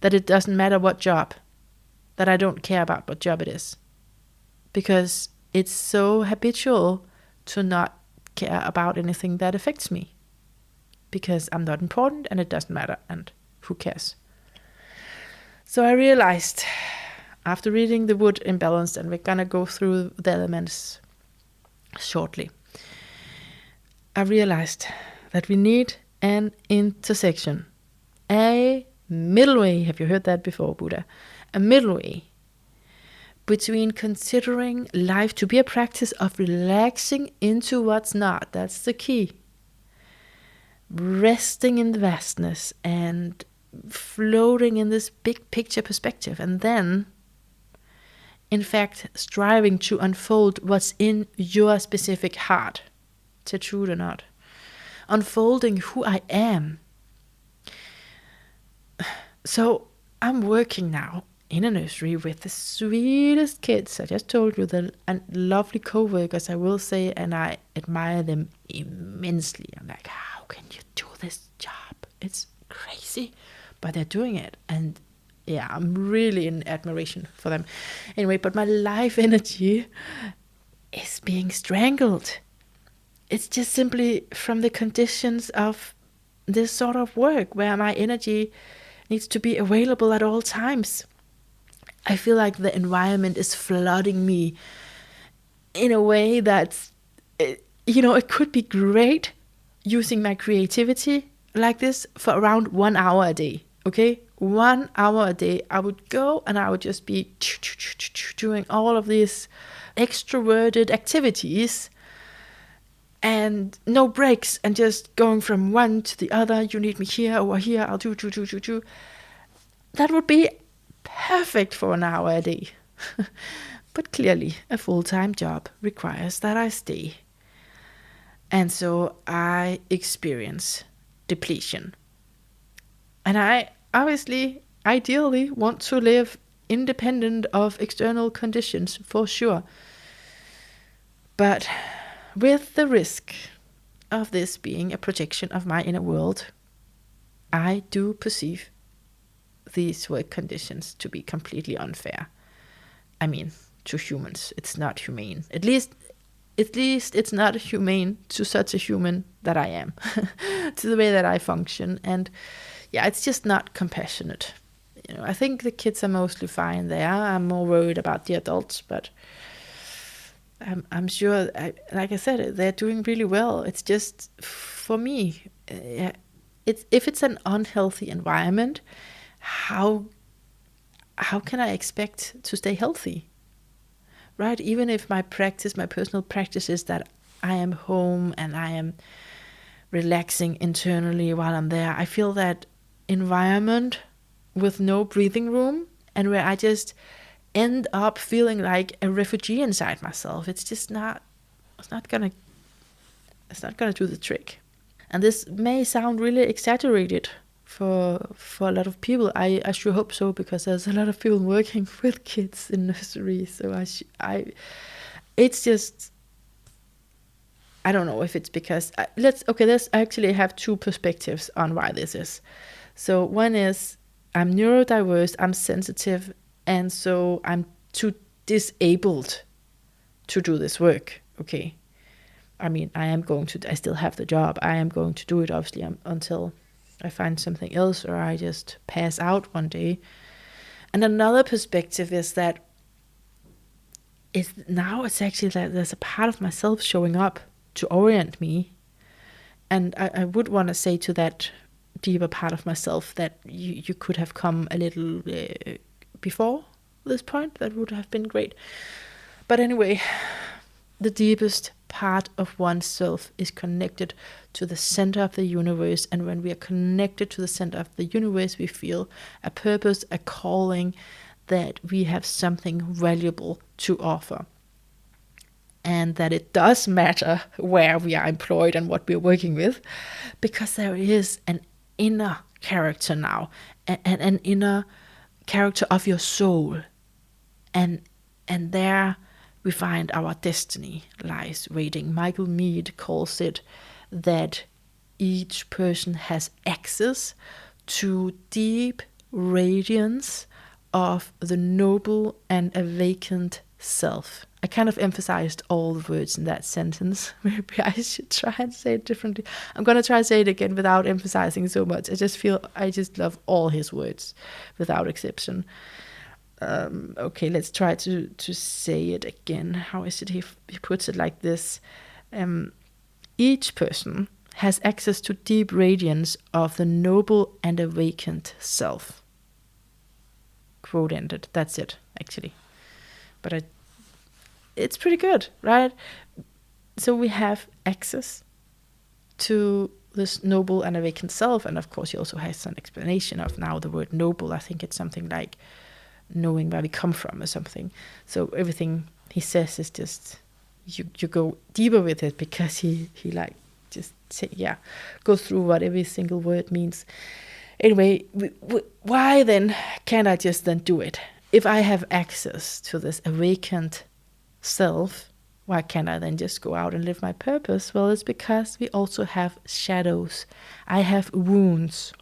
that it doesn't matter what job, that I don't care about what job it is. Because it's so habitual to not care about anything that affects me. Because I'm not important and it doesn't matter, and who cares? So I realized, after reading the wood imbalance, and we're gonna go through the elements shortly, I realized that we need an intersection, a middle way. Have you heard that before, Buddha? A middle way between considering life to be a practice of relaxing into what's not. That's the key. resting in the vastness and floating in this big picture perspective, and then in fact striving to unfold what's in your specific heart, tattooed or not, unfolding who I am. So I'm working now in a nursery with the sweetest kids. I just told you, the lovely co-workers, I will say, and I admire them immensely. I'm like, how can you do this job? It's crazy, but they're doing it. And yeah, I'm really in admiration for them. Anyway, but my life energy is being strangled. It's just simply from the conditions of this sort of work where my energy needs to be available at all times. I feel like the environment is flooding me in a way that's, it could be great using my creativity like this for around 1 hour a day, okay? 1 hour a day, I would go and I would just be doing all of these extroverted activities and no breaks, and just going from one to the other. You need me here, over here, I'll do. That would be perfect for an hour a day. But clearly, a full-time job requires that I stay. And so I experience depletion. And I obviously, ideally, want to live independent of external conditions, for sure. But with the risk of this being a projection of my inner world, I do perceive these work conditions to be completely unfair. I mean, to humans, it's not humane. At least it's not humane to such a human that I am, to the way that I function. And yeah, it's just not compassionate. I think the kids are mostly fine there. I'm more worried about the adults, but I'm sure, like I said, they're doing really well. It's just, for me, if it's an unhealthy environment, how can I expect to stay healthy? Right? Even if my personal practice is that I am home and I am relaxing internally while I'm there, I feel that environment with no breathing room, and where I just end up feeling like a refugee inside myself, it's not gonna do the trick. And this may sound really exaggerated for a lot of people. I sure hope so, because there's a lot of people working with kids in nurseries. So it's just, I don't know if it's because let's actually have two perspectives on why this is. So one is, I'm neurodiverse, I'm sensitive, and so I'm too disabled to do this work. Okay. I mean, I still have the job. I am going to do it, obviously, until I find something else or I just pass out one day. And another perspective is that it's actually that there's a part of myself showing up to orient me. And I would want to say to that deeper part of myself that you could have come a little before this point. That would have been great. But anyway, the deepest part of oneself is connected to the center of the universe. And when we are connected to the center of the universe, we feel a purpose, a calling, that we have something valuable to offer. And that it does matter where we are employed and what we're working with, because there is an inner character now, an inner character of your soul. And there we find our destiny lies waiting. Michael Meade calls it that each person has access to deep radiance of the noble and awakened self. I kind of emphasized all the words in that sentence. Maybe I should try and say it differently. I'm going to try to say it again without emphasizing so much. I just love all his words without exception. Okay, let's try to say it again. How is it? He puts it like this. Each person has access to deep radiance of the noble and awakened self. Quote ended. That's it, actually. But it's pretty good, right? So we have access to this noble and awakened self. And of course, he also has an explanation of now the word noble. I think it's something like knowing where we come from or something. So everything he says is just, you go deeper with it, because he like just go through what every single word means. Anyway, why then can't I just then do it? If I have access to this awakened self, why can't I then just go out and live my purpose? Well, it's because we also have shadows. I have wounds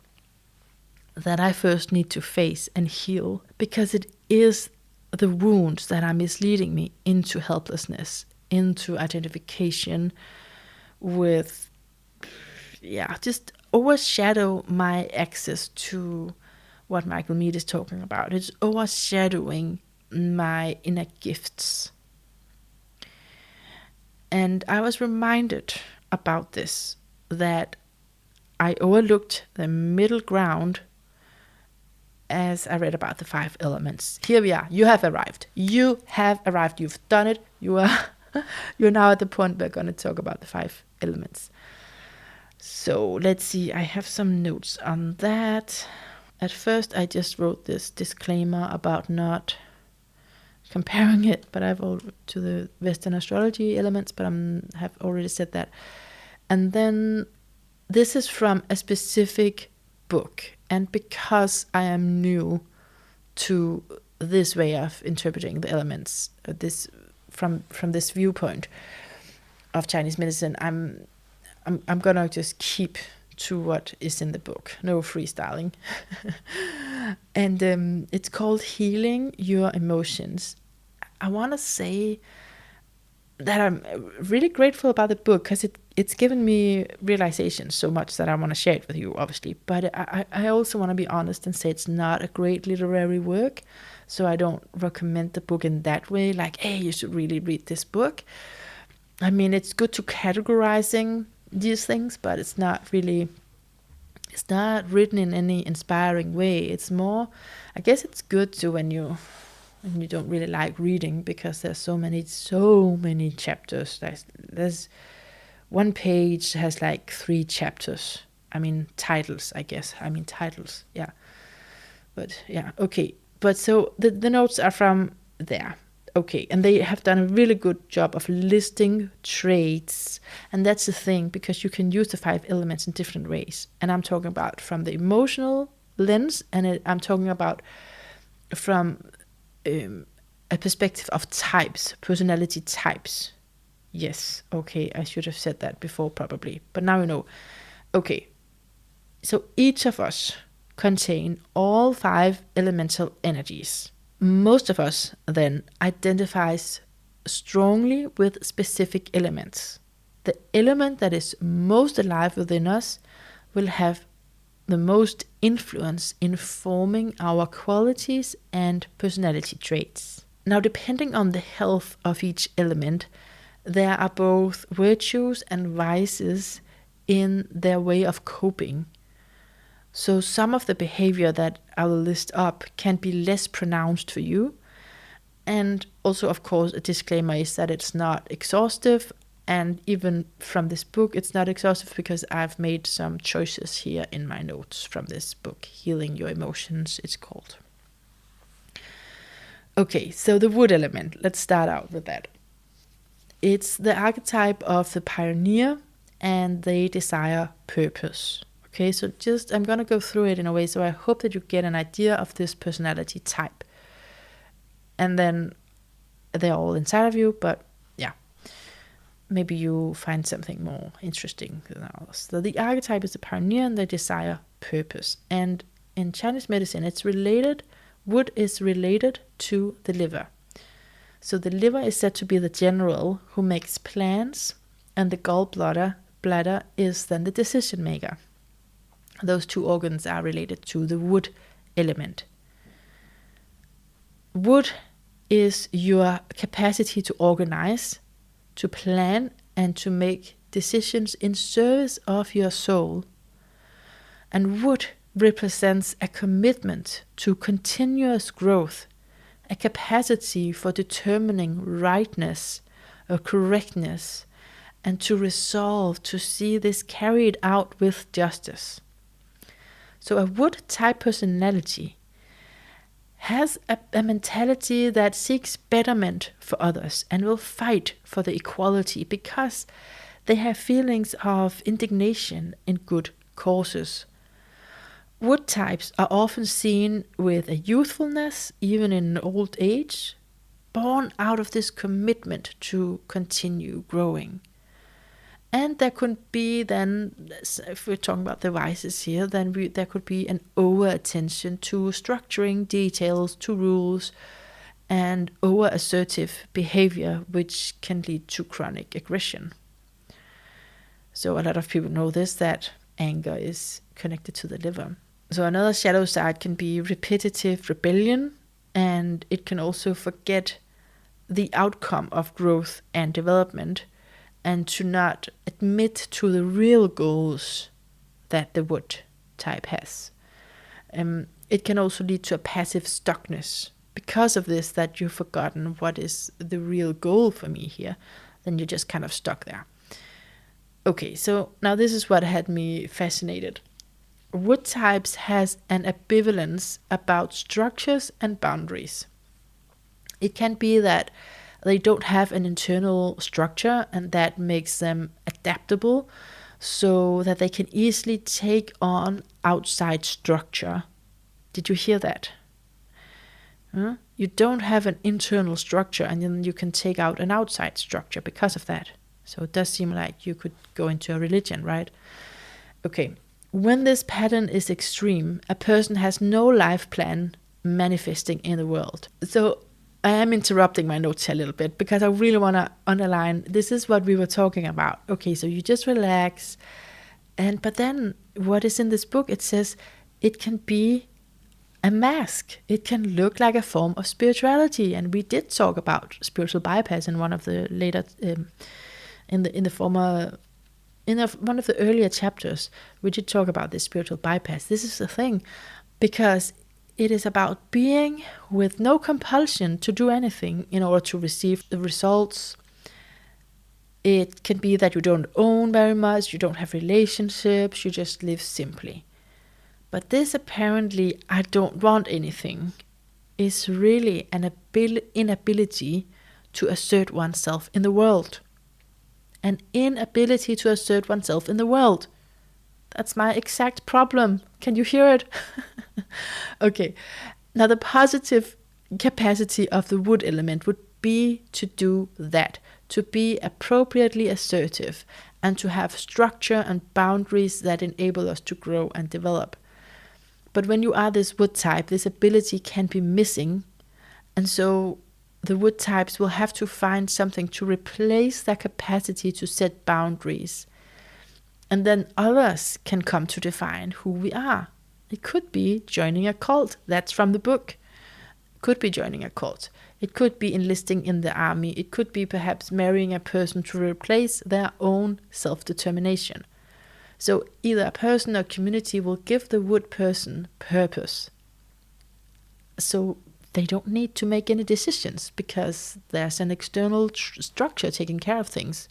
that I first need to face and heal, because it is the wounds that are misleading me into helplessness, into identification with, just overshadow my access to what Michael Mead is talking about. It's overshadowing my inner gifts. And I was reminded about this, that I overlooked the middle ground as I read about the 5 elements. Here we are. You have arrived. You have arrived. You've done it. You're now at the point we're going to talk about the 5 elements. So let's see. I have some notes on that. At first, I just wrote this disclaimer about not comparing it, but I've all to the Western astrology elements, but I have already said that. And then this is from a specific book, and because I am new to this way of interpreting the elements, this from this viewpoint of Chinese medicine, I'm gonna just keep to what is in the book, no freestyling. And it's called Healing Your Emotions. I want to say that I'm really grateful about the book, because it's given me realization so much that I want to share it with you, obviously. But I also want to be honest and say it's not a great literary work, so I don't recommend the book in that way, like, hey, you should really read this book. I mean, it's good to categorizing these things, but it's not written in any inspiring way. It's more, I guess it's good to when you don't really like reading, because there's so many chapters. There's one page has like 3 chapters. I mean titles, I guess. Yeah. But yeah, okay. But so the notes are from there. Okay, and they have done a really good job of listing traits. And that's the thing, because you can use the 5 elements in different ways. And I'm talking about from the emotional lens, and I'm talking about from a perspective of types, personality types. Yes, okay, I should have said that before probably, but now you know. Okay, so each of us contain all 5 elemental energies. Most of us then identifies strongly with specific elements. The element that is most alive within us will have the most influence in forming our qualities and personality traits. Now, depending on the health of each element, there are both virtues and vices in their way of coping. So some of the behavior that I will list up can be less pronounced for you. And also, of course, a disclaimer is that it's not exhaustive. And even from this book, it's not exhaustive, because I've made some choices here in my notes from this book, Healing Your Emotions, it's called. Okay, so the wood element, let's start out with that. It's the archetype of the pioneer, and they desire purpose. Okay, so I'm going to go through it in a way so I hope that you get an idea of this personality type. And then they're all inside of you, but yeah, maybe you find something more interesting than ours. So the archetype is the pioneer, and they desire purpose. And in Chinese medicine, wood is related to the liver. So the liver is said to be the general who makes plans, and the gallbladder is then the decision maker. Those 2 organs are related to the wood element. Wood is your capacity to organize, to plan, and to make decisions in service of your soul. And wood represents a commitment to continuous growth, a capacity for determining rightness or correctness, and to resolve to see this carried out with justice. So a wood type personality has a mentality that seeks betterment for others and will fight for the equality because they have feelings of indignation in good causes. Wood types are often seen with a youthfulness, even in old age, born out of this commitment to continue growing. And there could be then, if we're talking about the vices here, then there could be an over-attention to structuring details, to rules, and over-assertive behavior, which can lead to chronic aggression. So a lot of people know this, that anger is connected to the liver. So another shadow side can be repetitive rebellion, and it can also forget the outcome of growth and development, and to not admit to the real goals that the wood type has. It can also lead to a passive stuckness. Because of this, that you've forgotten what is the real goal for me here, then you're just kind of stuck there. Okay, so now this is what had me fascinated. Wood types has an ambivalence about structures and boundaries. It can be that they don't have an internal structure, and that makes them adaptable so that they can easily take on outside structure. Did you hear that? You don't have an internal structure, and then you can take out an outside structure because of that. So it does seem like you could go into a religion, right? Okay, when this pattern is extreme, a person has no life plan manifesting in the world. So I am interrupting my notes here a little bit because I really want to underline this is what we were talking about. Okay, so you just relax. But then what is in this book? It says it can be a mask. It can look like a form of spirituality. And we did talk about spiritual bypass in one of the later, one of the earlier chapters. We did talk about this spiritual bypass. This is the thing, because it is about being with no compulsion to do anything in order to receive the results. It can be that you don't own very much, you don't have relationships, you just live simply. But this apparently, I don't want anything, is really an inability to assert oneself in the world. An inability to assert oneself in the world. That's my exact problem. Can you hear it? Okay. Now the positive capacity of the wood element would be to do that, to be appropriately assertive, and to have structure and boundaries that enable us to grow and develop. But when you are this wood type, this ability can be missing, and so the wood types will have to find something to replace their capacity to set boundaries. And then others can come to define who we are. It could be joining a cult. That's from the book. It could be joining a cult. It could be enlisting in the army. It could be perhaps marrying a person to replace their own self-determination. So either a person or community will give the wood person purpose. So they don't need to make any decisions because there's an external structure taking care of things.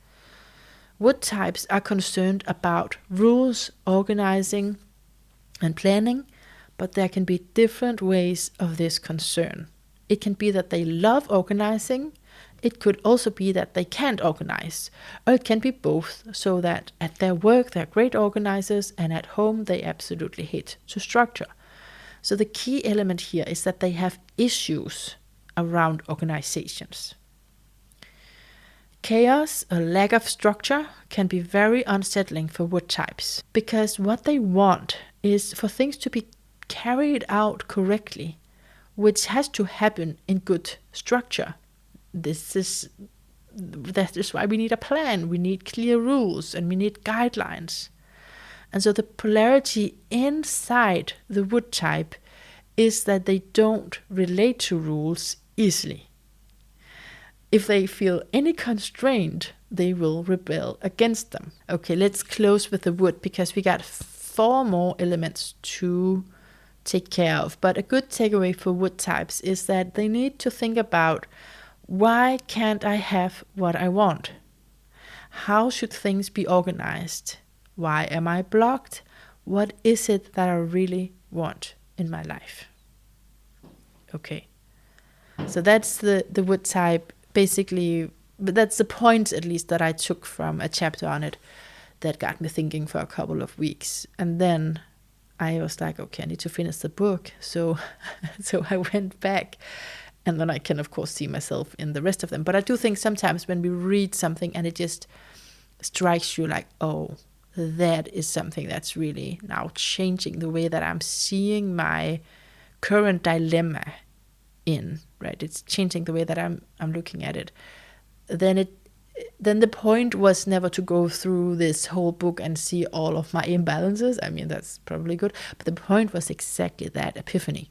Wood types are concerned about rules, organizing, and planning, but there can be different ways of this concern. It can be that they love organizing. It could also be that they can't organize, or it can be both, so that at their work they're great organizers and at home they absolutely hate to structure. So the key element here is that they have issues around organizations. Chaos or lack of structure can be very unsettling for wood types, because what they want is for things to be carried out correctly, which has to happen in good structure. That is why we need a plan, we need clear rules, and we need guidelines. And so the polarity inside the wood type is that they don't relate to rules easily. If they feel any constraint, they will rebel against them. Okay, let's close with the wood because we got 4 more elements to take care of. But a good takeaway for wood types is that they need to think about, why can't I have what I want? How should things be organized? Why am I blocked? What is it that I really want in my life? Okay. So that's the wood type, basically, but that's the point at least that I took from a chapter on it that got me thinking for a couple of weeks. And then I was like, okay, I need to finish the book. So I went back, and then I can of course see myself in the rest of them. But I do think sometimes when we read something and it just strikes you like, oh, that is something that's really now changing the way that I'm seeing my current dilemma in, right? It's changing the way that I'm looking at it. Then the point was never to go through this whole book and see all of my imbalances. I mean, that's probably good, but the point was exactly that epiphany.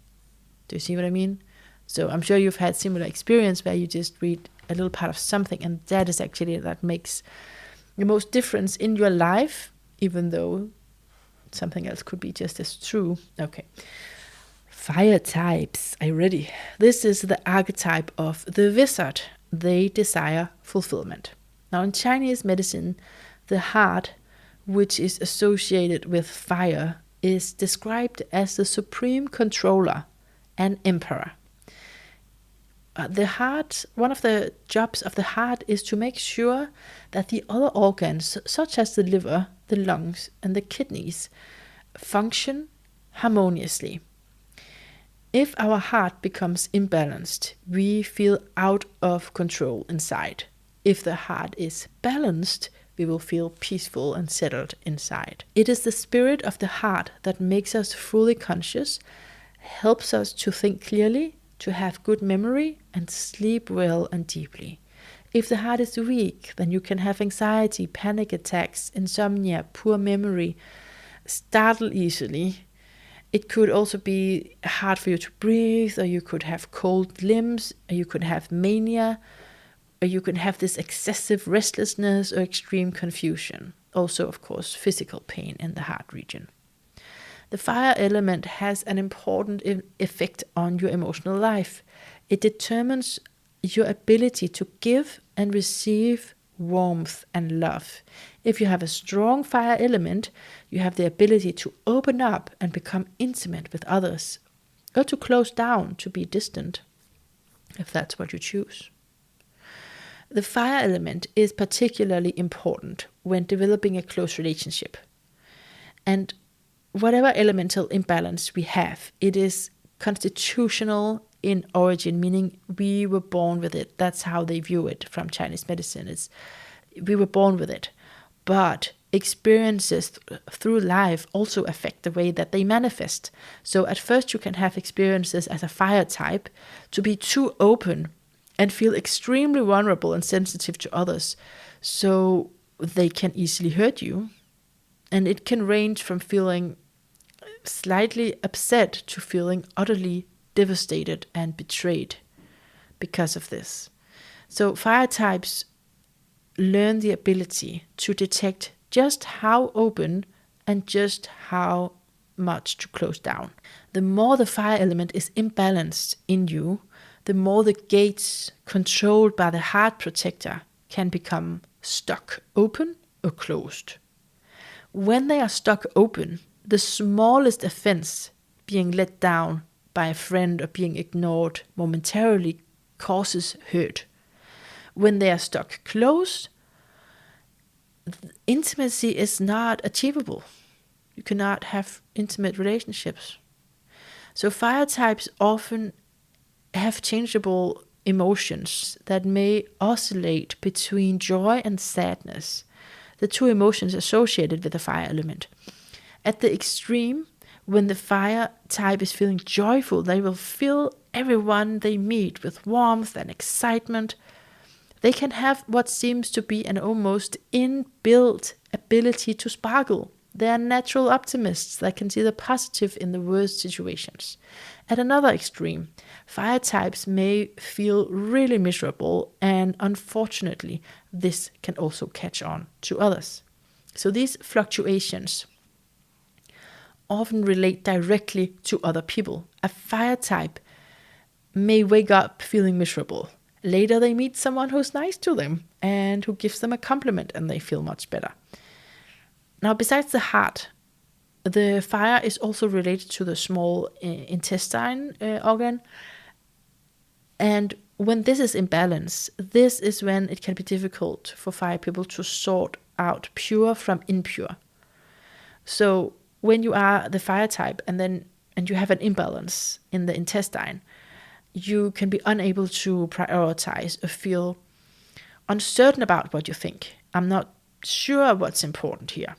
Do you see what I mean? So I'm sure you've had similar experience where you just read a little part of something, and that is actually that makes the most difference in your life, even though something else could be just as true. Okay. Fire types. Are you ready? This is the archetype of the wizard. They desire fulfillment. Now, in Chinese medicine, the heart, which is associated with fire, is described as the supreme controller and emperor. The heart, one of the jobs of the heart is to make sure that the other organs, such as the liver, the lungs, and the kidneys, function harmoniously. If our heart becomes imbalanced, we feel out of control inside. If the heart is balanced, we will feel peaceful and settled inside. It is the spirit of the heart that makes us fully conscious, helps us to think clearly, to have good memory, and sleep well and deeply. If the heart is weak, then you can have anxiety, panic attacks, insomnia, poor memory, startle easily. It could also be hard for you to breathe, or you could have cold limbs, or you could have mania, or you could have this excessive restlessness or extreme confusion. Also, of course, physical pain in the heart region. The fire element has an important effect on your emotional life. It determines your ability to give and receive warmth and love. If you have a strong fire element, you have the ability to open up and become intimate with others, or to close down, to be distant, if that's what you choose. The fire element is particularly important when developing a close relationship. And whatever elemental imbalance we have, it is constitutional in origin, meaning we were born with it. That's how they view it from Chinese medicine. We were born with it. But experiences through life also affect the way that they manifest. So at first you can have experiences as a fire type to be too open and feel extremely vulnerable and sensitive to others. So they can easily hurt you. And it can range from feeling slightly upset to feeling utterly devastated and betrayed because of this. So fire types learn the ability to detect just how open and just how much to close down. The more the fire element is imbalanced in you, the more the gates controlled by the heart protector can become stuck open or closed. When they are stuck open, the smallest offense, being let down by a friend or being ignored momentarily, causes hurt. When they are stuck closed, intimacy is not achievable. You cannot have intimate relationships. So fire types often have changeable emotions that may oscillate between joy and sadness, the two emotions associated with the fire element. At the extreme, when the fire type is feeling joyful, they will fill everyone they meet with warmth and excitement. They can have what seems to be an almost inbuilt ability to sparkle. They are natural optimists that can see the positive in the worst situations. At another extreme, fire types may feel really miserable, and unfortunately, this can also catch on to others. So these fluctuations often relate directly to other people. A fire type may wake up feeling miserable. Later they meet someone who's nice to them, and who gives them a compliment and they feel much better. Now, besides the heart, the fire is also related to the small intestine organ. And when this is in balance, this is when it can be difficult for fire people to sort out pure from impure. So when you are the fire type and you have an imbalance in the intestine, you can be unable to prioritize or feel uncertain about what you think. I'm not sure what's important here.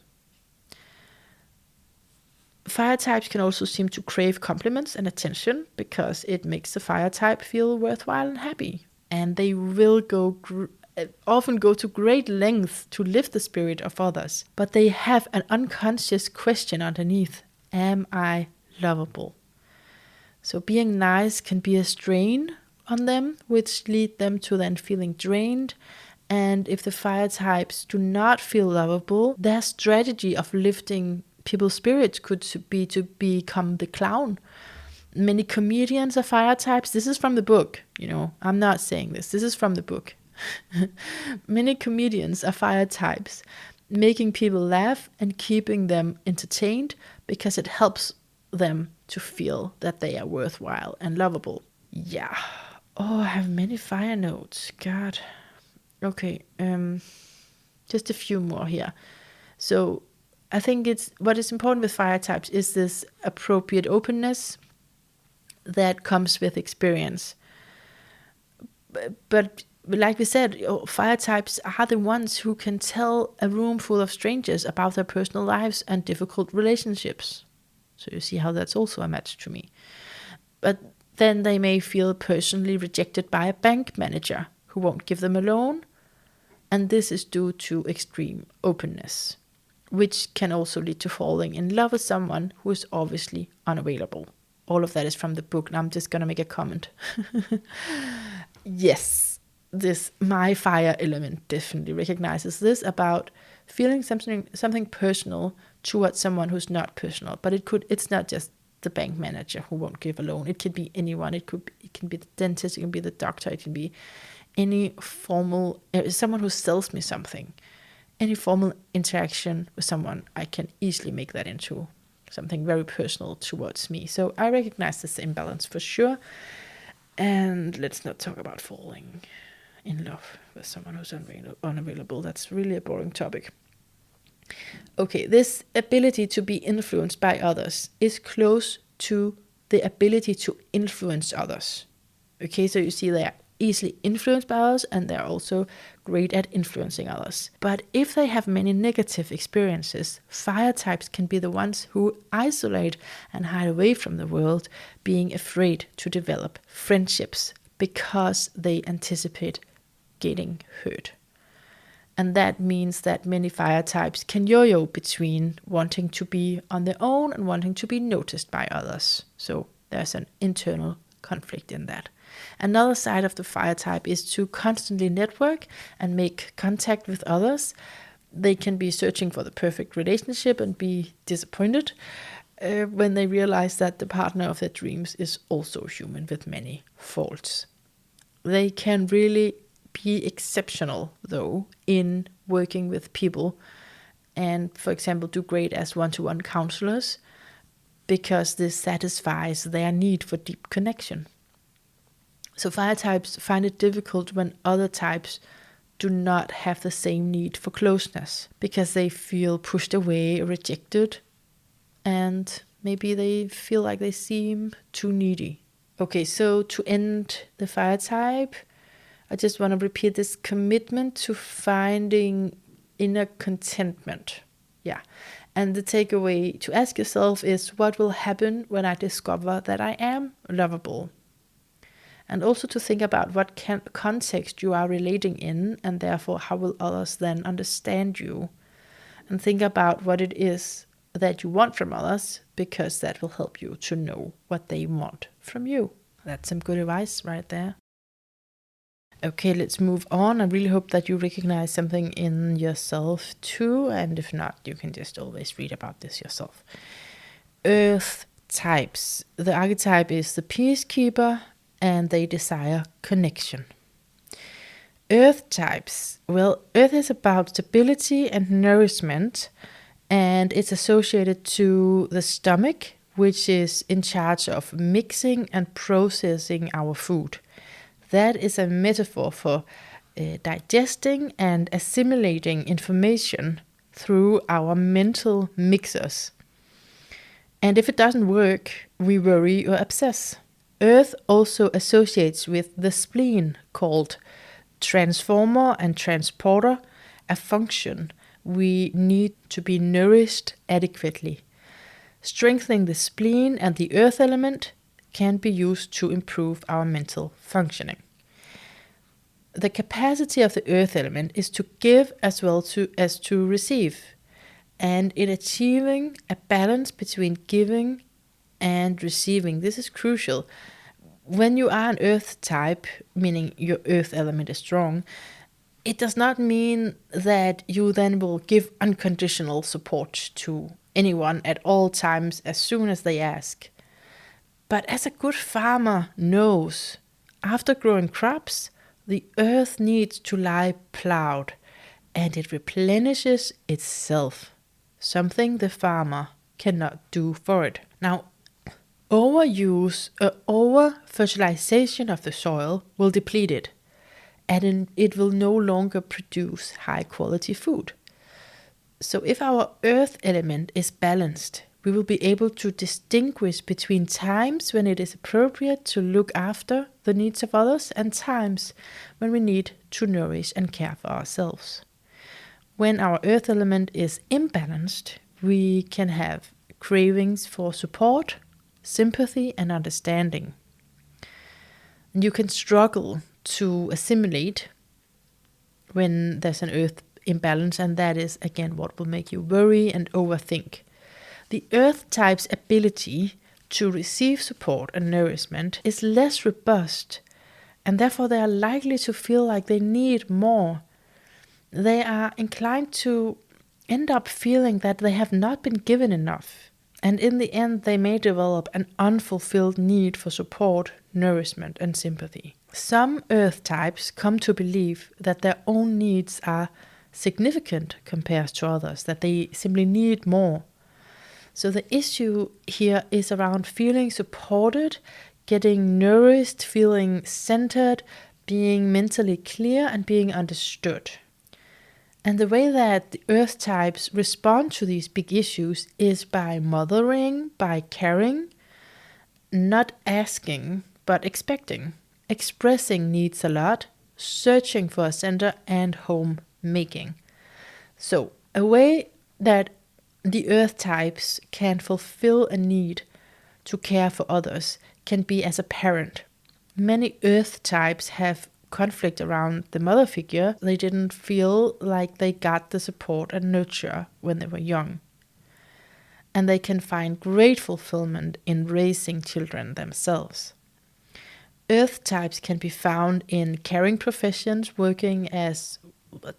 Fire types can also seem to crave compliments and attention because it makes the fire type feel worthwhile and happy. And they will often go to great lengths to lift the spirit of others. But they have an unconscious question underneath. Am I lovable? So being nice can be a strain on them, which lead them to then feeling drained. And if the fire types do not feel lovable, their strategy of lifting people's spirits could be to become the clown. Many comedians are fire types. This is from the book, I'm not saying this. This is from the book. Many comedians are fire types, making people laugh and keeping them entertained because it helps them to feel that they are worthwhile and lovable. Yeah. Oh, I have many fire notes. God. Okay. Just a few more here. So I think what is important with fire types is this appropriate openness that comes with experience. But like we said, fire types are the ones who can tell a room full of strangers about their personal lives and difficult relationships. So you see how that's also a match to me. But then they may feel personally rejected by a bank manager who won't give them a loan. And this is due to extreme openness, which can also lead to falling in love with someone who is obviously unavailable. All of that is from the book, and I'm just going to make a comment. Yes, my fire element definitely recognizes this about feeling something personal towards someone who's not personal. But it's not just the bank manager who won't give a loan. It could be anyone. It can be the dentist. It can be the doctor. It can be any formal someone who sells me something. Any formal interaction with someone, I can easily make that into something very personal towards me. So I recognize this imbalance for sure. And let's not talk about falling in love with someone who's unavailable. That's really a boring topic. Okay, this ability to be influenced by others is close to the ability to influence others. Okay, so you see they are easily influenced by others, and they're also great at influencing others. But if they have many negative experiences, fire types can be the ones who isolate and hide away from the world, being afraid to develop friendships because they anticipate getting hurt. And that means that many fire types can yo-yo between wanting to be on their own and wanting to be noticed by others. So there's an internal conflict in that. Another side of the fire type is to constantly network and make contact with others. They can be searching for the perfect relationship and be disappointed when they realize that the partner of their dreams is also human with many faults. They can really be exceptional, though, in working with people and, for example, do great as one-to-one counselors because this satisfies their need for deep connection. So fire types find it difficult when other types do not have the same need for closeness because they feel pushed away or rejected, and maybe they feel like they seem too needy. Okay, so to end the fire type, I just want to repeat this commitment to finding inner contentment. Yeah. And the takeaway to ask yourself is, what will happen when I discover that I am lovable? And also to think about what context you are relating in, and therefore how will others then understand you? And think about what it is that you want from others, because that will help you to know what they want from you. That's some good advice right there. Okay, let's move on. I really hope that you recognize something in yourself too, and if not, you can just always read about this yourself. Earth types. The archetype is the peacekeeper, and they desire connection. Earth types. Well, Earth is about stability and nourishment, and it's associated to the stomach, which is in charge of mixing and processing our food. That is a metaphor for digesting and assimilating information through our mental mixers. And if it doesn't work, we worry or obsess. Earth also associates with the spleen, called transformer and transporter, a function we need to be nourished adequately. Strengthening the spleen and the earth element can be used to improve our mental functioning. The capacity of the earth element is to give as well as to receive. And in achieving a balance between giving and receiving, this is crucial. When you are an earth type, meaning your earth element is strong, it does not mean that you then will give unconditional support to anyone at all times as soon as they ask. But as a good farmer knows, after growing crops, the earth needs to lie plowed, and it replenishes itself, something the farmer cannot do for it. Now, overuse or over-fertilization of the soil will deplete it, and it will no longer produce high-quality food. So if our earth element is balanced, we will be able to distinguish between times when it is appropriate to look after the needs of others and times when we need to nourish and care for ourselves. When our earth element is imbalanced, we can have cravings for support, sympathy, and understanding. And you can struggle to assimilate when there's an earth imbalance, and that is again what will make you worry and overthink. The earth type's ability to receive support and nourishment is less robust, and therefore they are likely to feel like they need more. They are inclined to end up feeling that they have not been given enough, and in the end they may develop an unfulfilled need for support, nourishment, and sympathy. Some earth types come to believe that their own needs are significant compared to others, that they simply need more. So the issue here is around feeling supported, getting nourished, feeling centered, being mentally clear, and being understood. And the way that the earth types respond to these big issues is by mothering, by caring, not asking, but expecting, expressing needs a lot, searching for a center, and home making. So a way that the earth types can fulfill a need to care for others can be as a parent. Many earth types have conflict around the mother figure. They didn't feel like they got the support and nurture when they were young. And they can find great fulfillment in raising children themselves. Earth types can be found in caring professions, working as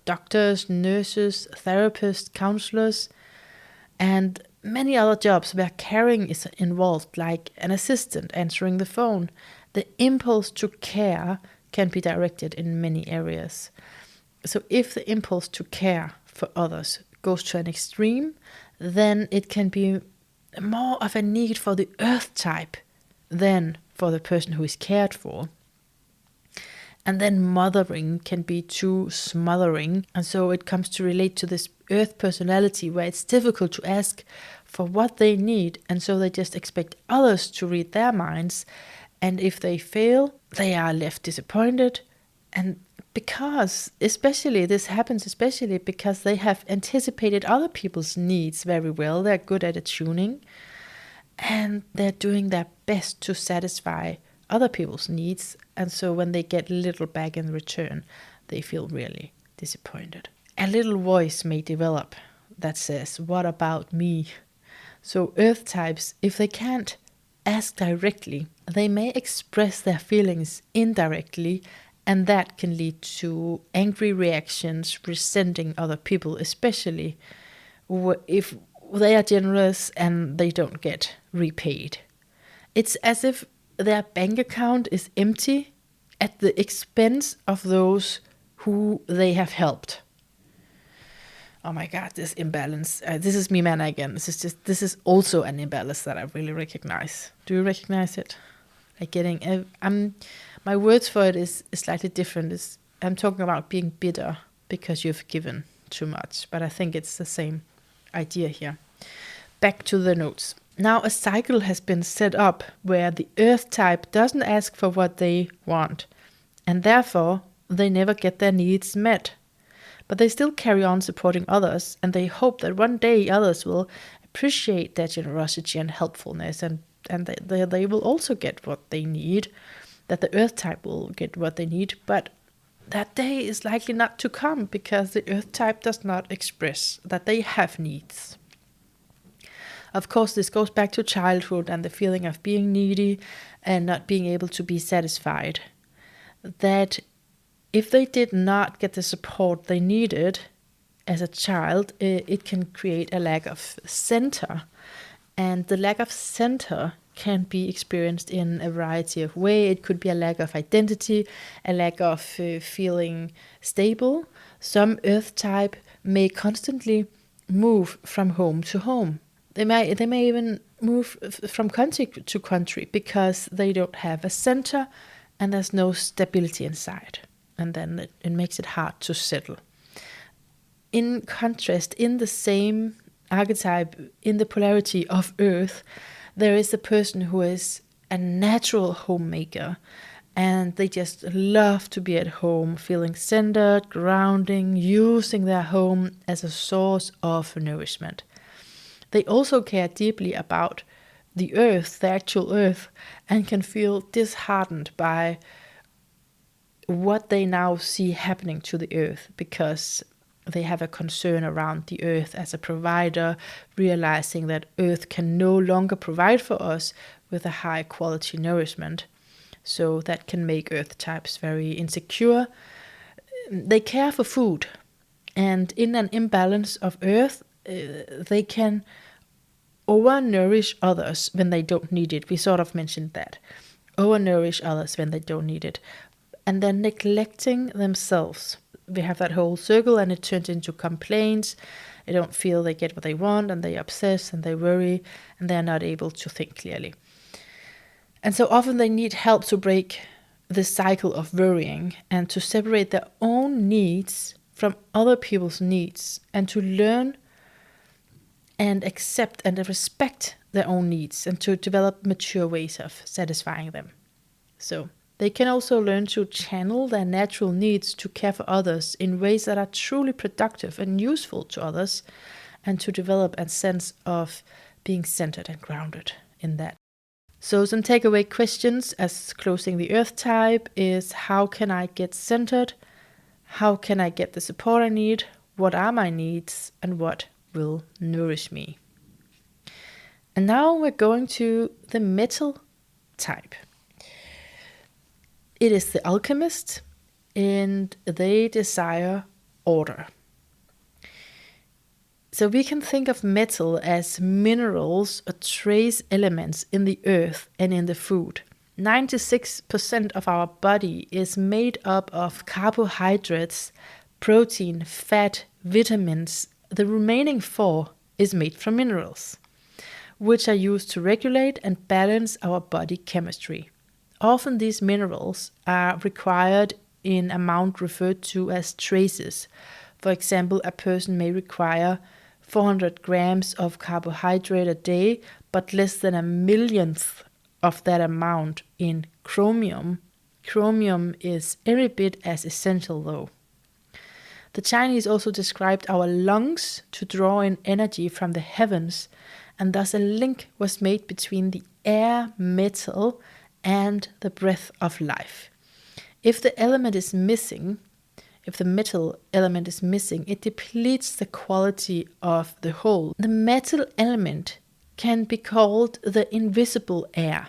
doctors, nurses, therapists, counselors, and many other jobs where caring is involved, like an assistant answering the phone. The impulse to care can be directed in many areas. So if the impulse to care for others goes to an extreme, then it can be more of a need for the earth type than for the person who is cared for. And then mothering can be too smothering. And so it comes to relate to this earth personality where it's difficult to ask for what they need. And so they just expect others to read their minds. And if they fail, they are left disappointed. And because this happens especially because they have anticipated other people's needs very well. They're good at attuning. And they're doing their best to satisfy other people's needs, and so when they get little back in return, they feel really disappointed. A little voice may develop that says, "What about me?" So earth types, if they can't ask directly, they may express their feelings indirectly, and that can lead to angry reactions, resenting other people, especially if they are generous and they don't get repaid. It's as if their bank account is empty at the expense of those who they have helped. Oh my God, this imbalance. This is me, man, again. This is also an imbalance that I really recognize. Do you recognize it? Like my words for it is slightly different. I'm talking about being bitter because you've given too much, but I think it's the same idea here. Back to the notes. Now a cycle has been set up where the earth type doesn't ask for what they want, and therefore they never get their needs met. But they still carry on supporting others, and they hope that one day others will appreciate their generosity and helpfulness, and they will also get what they need, that the earth type will get what they need. But that day is likely not to come because the earth type does not express that they have needs. Of course, this goes back to childhood and the feeling of being needy and not being able to be satisfied. That if they did not get the support they needed as a child, it can create a lack of center. And the lack of center can be experienced in a variety of ways. It could be a lack of identity, a lack of feeling stable. Some earth type may constantly move from home to home. They may even move from country to country because they don't have a center and there's no stability inside. And then it makes it hard to settle. In contrast, in the same archetype, in the polarity of Earth, there is a person who is a natural homemaker, and they just love to be at home, feeling centered, grounding, using their home as a source of nourishment. They also care deeply about the Earth, the actual Earth, and can feel disheartened by what they now see happening to the Earth because they have a concern around the Earth as a provider, realizing that Earth can no longer provide for us with a high quality nourishment. So that can make Earth types very insecure. They care for food, and in an imbalance of Earth, they can overnourish others when they don't need it. We sort of mentioned that. Overnourish others when they don't need it. And they're neglecting themselves. We have that whole circle and it turns into complaints. They don't feel they get what they want and they obsess and they worry and they're not able to think clearly. And so often they need help to break the cycle of worrying and to separate their own needs from other people's needs and to learn and accept and respect their own needs and to develop mature ways of satisfying them. So they can also learn to channel their natural needs to care for others in ways that are truly productive and useful to others, and to develop a sense of being centered and grounded in that. So some takeaway questions as closing the earth type is: how can I get centered? How can I get the support I need? What are my needs? And what will nourish me? And now we're going to the metal type. It is the alchemist, and they desire order. So we can think of metal as minerals or trace elements in the earth and in the food. 96% of our body is made up of carbohydrates, protein, fat, vitamins. The remaining 4 is made from minerals, which are used to regulate and balance our body chemistry. Often these minerals are required in amount referred to as traces. For example, a person may require 400 grams of carbohydrate a day, but less than a millionth of that amount in chromium. Chromium is every bit as essential though. The Chinese also described our lungs to draw in energy from the heavens, and thus a link was made between the air metal and the breath of life. If the element is missing, if the metal element is missing, it depletes the quality of the whole. The metal element can be called the invisible air,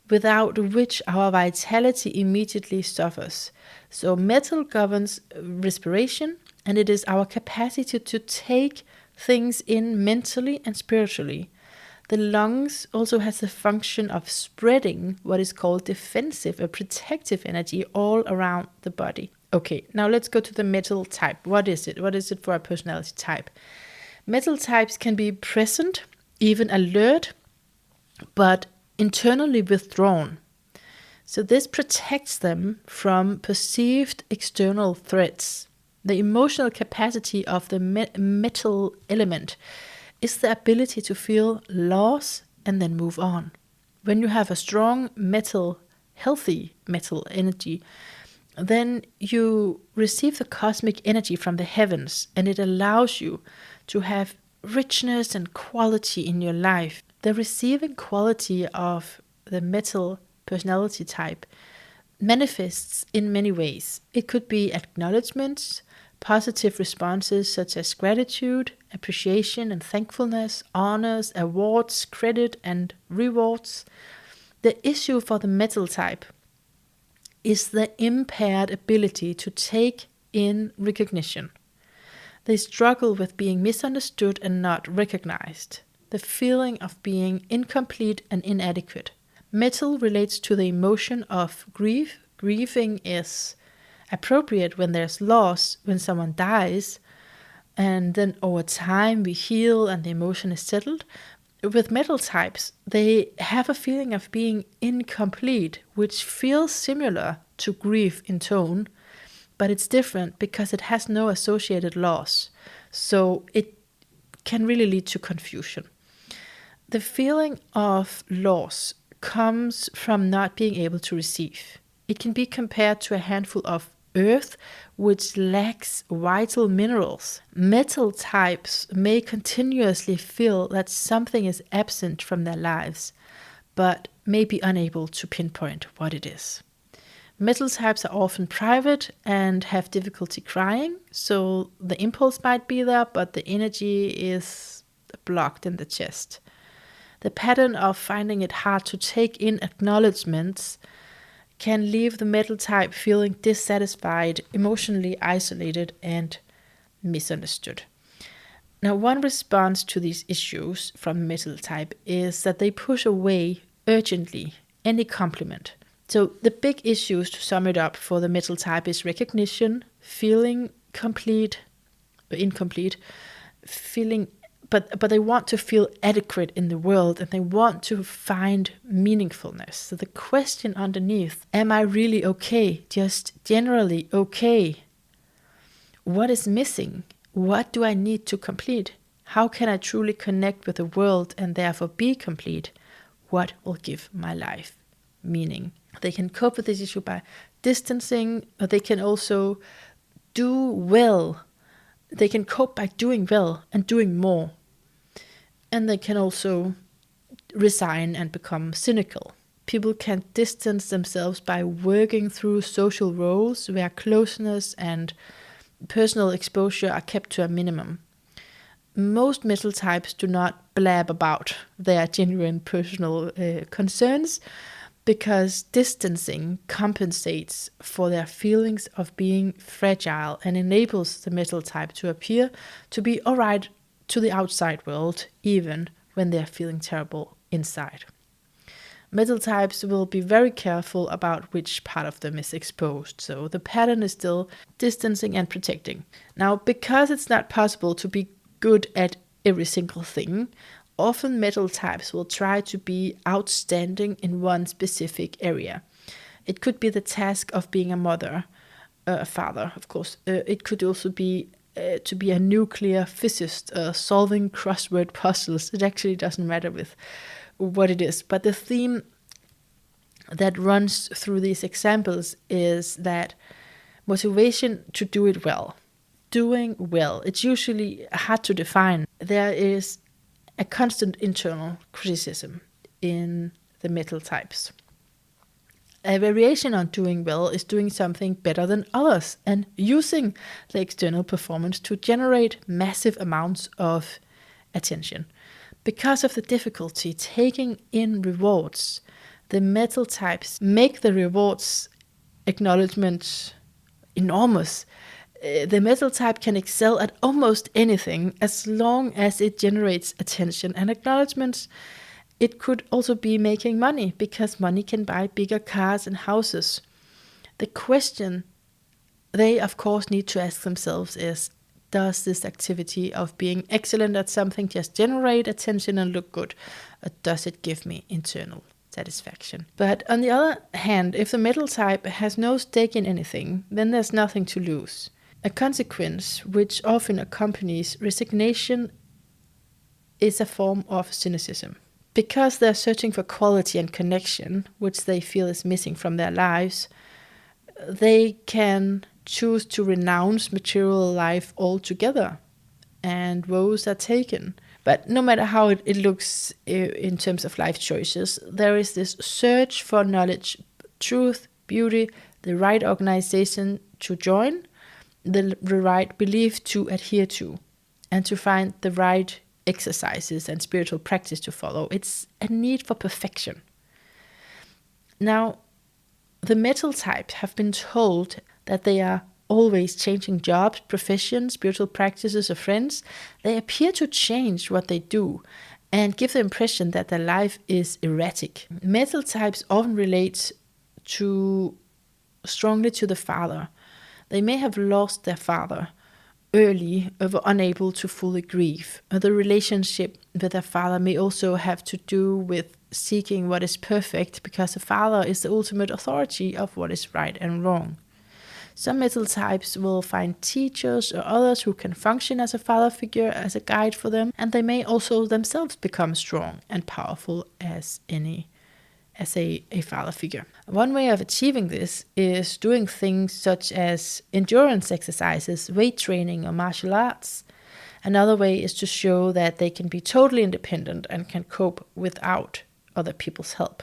without which our vitality immediately suffers. So metal governs respiration, and it is our capacity to take things in mentally and spiritually. The lungs also has the function of spreading what is called defensive or protective energy all around the body. Okay, now let's go to the metal type. What is it? What is it for a personality type? Metal types can be present, even alert, but internally withdrawn. So this protects them from perceived external threats. The emotional capacity of the metal element is the ability to feel loss and then move on. When you have a strong healthy metal energy, then you receive the cosmic energy from the heavens, and it allows you to have richness and quality in your life. The receiving quality of the metal personality type manifests in many ways. It could be acknowledgements, positive responses such as gratitude, appreciation and thankfulness, honors, awards, credit and rewards. The issue for the metal type is the impaired ability to take in recognition. They struggle with being misunderstood and not recognized. The feeling of being incomplete and inadequate. Metal relates to the emotion of grief. Grieving is appropriate when there's loss, when someone dies, and then over time we heal and the emotion is settled. With metal types, they have a feeling of being incomplete, which feels similar to grief in tone, but it's different because it has no associated loss. So it can really lead to confusion. The feeling of loss comes from not being able to receive. It can be compared to a handful of earth which lacks vital minerals. Metal types may continuously feel that something is absent from their lives, but may be unable to pinpoint what it is. Metal types are often private and have difficulty crying, so the impulse might be there, but the energy is blocked in the chest. The pattern of finding it hard to take in acknowledgements can leave the metal type feeling dissatisfied, emotionally isolated, and misunderstood. Now, one response to these issues from metal type is that they push away urgently any compliment. So the big issues, to sum it up, for the metal type is recognition, feeling incomplete, feeling but they want to feel adequate in the world, and they want to find meaningfulness. So the question underneath, am I really okay? Just generally okay? What is missing? What do I need to complete? How can I truly connect with the world and therefore be complete? What will give my life meaning? They can cope with this issue by distancing, or they can also do well. They can cope by doing well and doing more. And they can also resign and become cynical. People can distance themselves by working through social roles where closeness and personal exposure are kept to a minimum. Most metal types do not blab about their genuine personal concerns, because distancing compensates for their feelings of being fragile and enables the metal type to appear to be alright to the outside world, even when they're feeling terrible inside. Metal types will be very careful about which part of them is exposed, so the pattern is still distancing and protecting. Now, because it's not possible to be good at every single thing, often metal types will try to be outstanding in one specific area. It could be the task of being a mother, a father, of course. It could also be to be a nuclear physicist, solving crossword puzzles. It actually doesn't matter with what it is. But the theme that runs through these examples is that motivation to do it well. Doing well. It's usually hard to define. There is a constant internal criticism in the metal types. A variation on doing well is doing something better than others and using the external performance to generate massive amounts of attention. Because of the difficulty taking in rewards, the metal types make the rewards acknowledgement enormous. The metal type can excel at almost anything as long as it generates attention and acknowledgements. It could also be making money, because money can buy bigger cars and houses. The question they of course need to ask themselves is, does this activity of being excellent at something just generate attention and look good? Or does it give me internal satisfaction? But on the other hand, if the metal type has no stake in anything, then there's nothing to lose. A consequence which often accompanies resignation is a form of cynicism. Because they're searching for quality and connection, which they feel is missing from their lives, they can choose to renounce material life altogether, and woes are taken. But no matter how it looks in terms of life choices, there is this search for knowledge, truth, beauty, the right organization to join, the right belief to adhere to, and to find the right exercises and spiritual practice to follow. It's a need for perfection. Now, the metal types have been told that they are always changing jobs, professions, spiritual practices, or friends. They appear to change what they do and give the impression that their life is erratic. Metal types often relate strongly to the father. They may have lost their father early or were unable to fully grieve. The relationship with their father may also have to do with seeking what is perfect, because the father is the ultimate authority of what is right and wrong. Some metal types will find teachers or others who can function as a father figure, as a guide for them, and they may also themselves become strong and powerful as a father figure. One way of achieving this is doing things such as endurance exercises, weight training, or martial arts. Another way is to show that they can be totally independent and can cope without other people's help.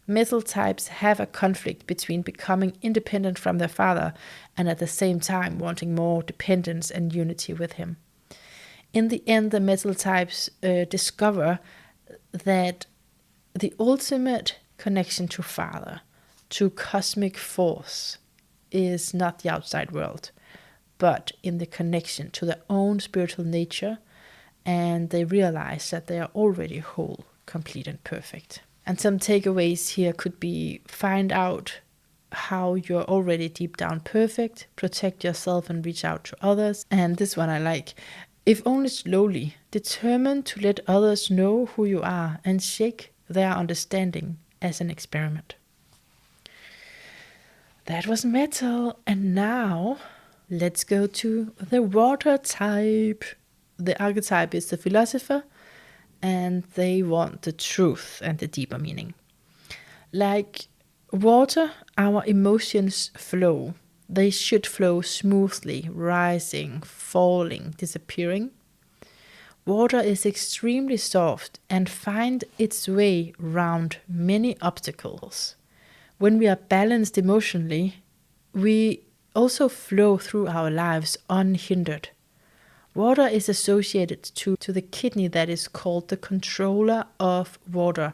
Metal types have a conflict between becoming independent from their father and at the same time wanting more dependence and unity with him. In the end, the metal types discover that the ultimate connection to Father, to cosmic force, is not the outside world, but in the connection to their own spiritual nature, and they realize that they are already whole, complete, and perfect. And some takeaways here could be: find out how you're already deep down perfect, protect yourself and reach out to others. And this one I like: if only slowly, determined to let others know who you are and shake their understanding as an experiment. That was metal, and now let's go to the water type. The archetype is the philosopher, and they want the truth and the deeper meaning. Like water, our emotions flow. They should flow smoothly, rising, falling, disappearing. Water is extremely soft and finds its way round many obstacles. When we are balanced emotionally, we also flow through our lives unhindered. Water is associated to the kidney that is called the controller of water,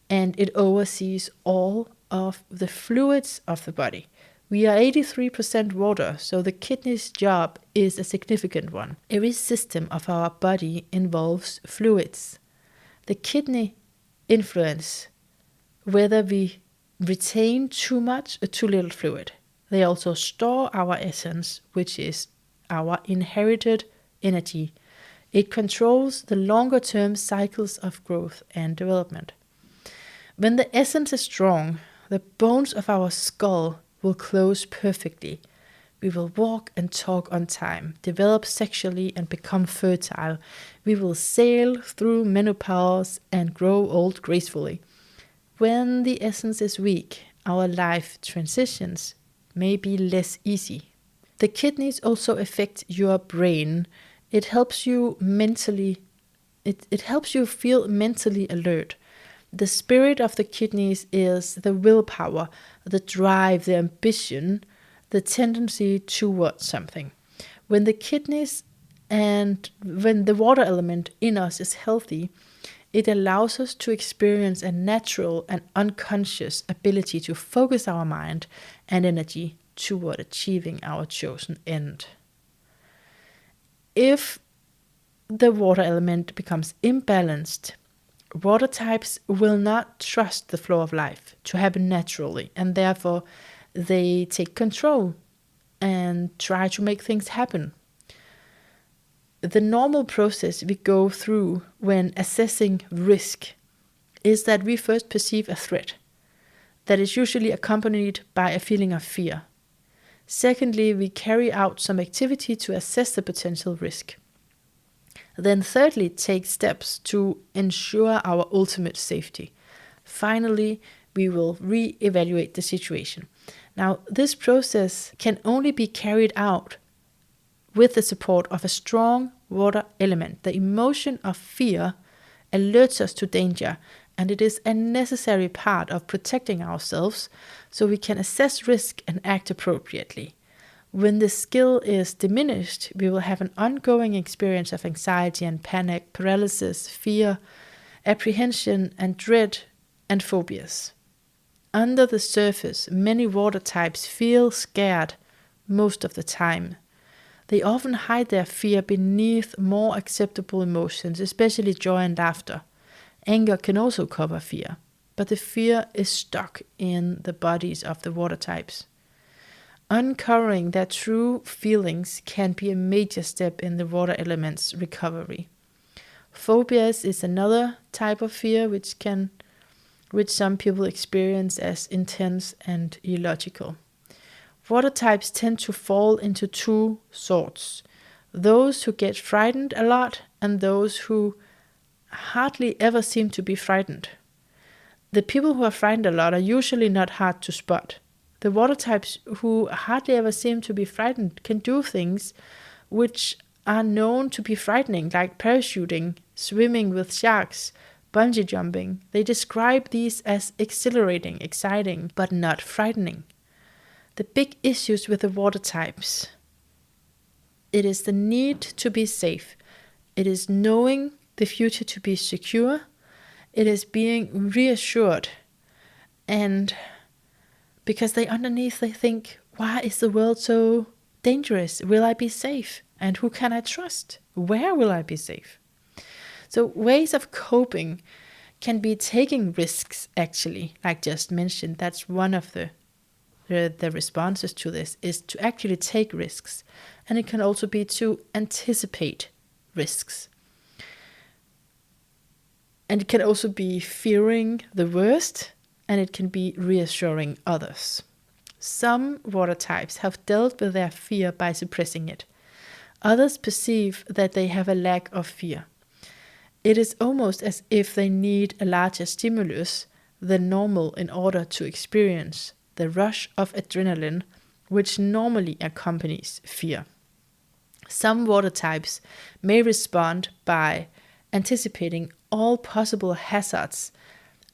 and it oversees all of the fluids of the body. We are 83% water, so the kidney's job is a significant one. Every system of our body involves fluids. The kidney influence whether we retain too much or too little fluid. They also store our essence, which is our inherited energy. It controls the longer-term cycles of growth and development. When the essence is strong, the bones of our skull will close perfectly. We will walk and talk on time, develop sexually and become fertile. We will sail through menopause and grow old gracefully. When the essence is weak, our life transitions may be less easy. The kidneys also affect your brain. It helps you mentally. It helps you feel mentally alert. The spirit of the kidneys is the willpower, the drive, the ambition, the tendency towards something. When the kidneys and when the water element in us is healthy, it allows us to experience a natural and unconscious ability to focus our mind and energy toward achieving our chosen end. If the water element becomes imbalanced, water types will not trust the flow of life to happen naturally, and therefore they take control and try to make things happen. The normal process we go through when assessing risk is that we first perceive a threat that is usually accompanied by a feeling of fear. Secondly, we carry out some activity to assess the potential risk. Then thirdly, take steps to ensure our ultimate safety. Finally, we will re-evaluate the situation. Now, this process can only be carried out with the support of a strong water element. The emotion of fear alerts us to danger, and it is a necessary part of protecting ourselves so we can assess risk and act appropriately. When the skill is diminished, we will have an ongoing experience of anxiety and panic, paralysis, fear, apprehension and dread, and phobias. Under the surface, many water types feel scared most of the time. They often hide their fear beneath more acceptable emotions, especially joy and laughter. Anger can also cover fear, but the fear is stuck in the bodies of the water types. Uncovering their true feelings can be a major step in the water element's recovery. Phobias is another type of fear which some people experience as intense and illogical. Water types tend to fall into two sorts: those who get frightened a lot and those who hardly ever seem to be frightened. The people who are frightened a lot are usually not hard to spot. The water types who hardly ever seem to be frightened can do things which are known to be frightening, like parachuting, swimming with sharks, bungee jumping. They describe these as exhilarating, exciting, but not frightening. The big issues with the water types: it is the need to be safe. It is knowing the future to be secure. It is being reassured. And because they think, why is the world so dangerous? Will I be safe? And who can I trust? Where will I be safe? So ways of coping can be taking risks, actually, like just mentioned. That's one of the responses to this, is to actually take risks. And it can also be to anticipate risks. And it can also be fearing the worst, and it can be reassuring others. Some water types have dealt with their fear by suppressing it. Others perceive that they have a lack of fear. It is almost as if they need a larger stimulus than normal in order to experience the rush of adrenaline which normally accompanies fear. Some water types may respond by anticipating all possible hazards.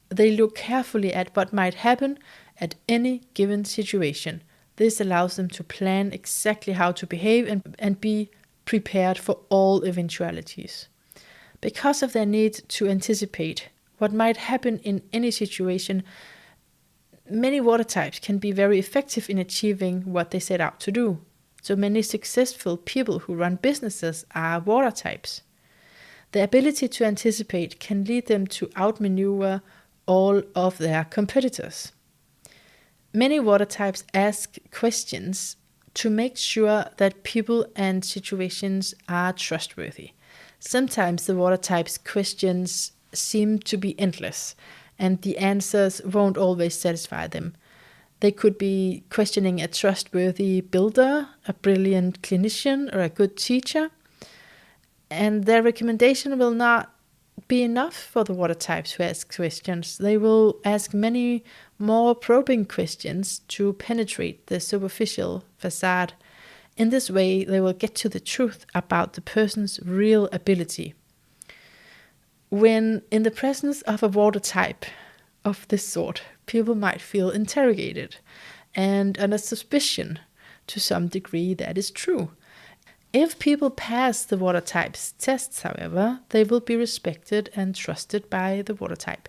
They look carefully at what might happen at any given situation. This allows them to plan exactly how to behave and be prepared for all eventualities. Because of their need to anticipate what might happen in any situation, many water types can be very effective in achieving what they set out to do. So many successful people who run businesses are water types. The ability to anticipate can lead them to outmaneuver all of their competitors. Many water types ask questions to make sure that people and situations are trustworthy. Sometimes the water types' questions seem to be endless, and the answers won't always satisfy them. They could be questioning a trustworthy builder, a brilliant clinician, or a good teacher. And their recommendation will not be enough for the water types who ask questions. They will ask many more probing questions to penetrate the superficial facade. In this way, they will get to the truth about the person's real ability. When in the presence of a water type of this sort, people might feel interrogated and under suspicion. To some degree, that is true. If people pass the water types tests, however, they will be respected and trusted by the water type.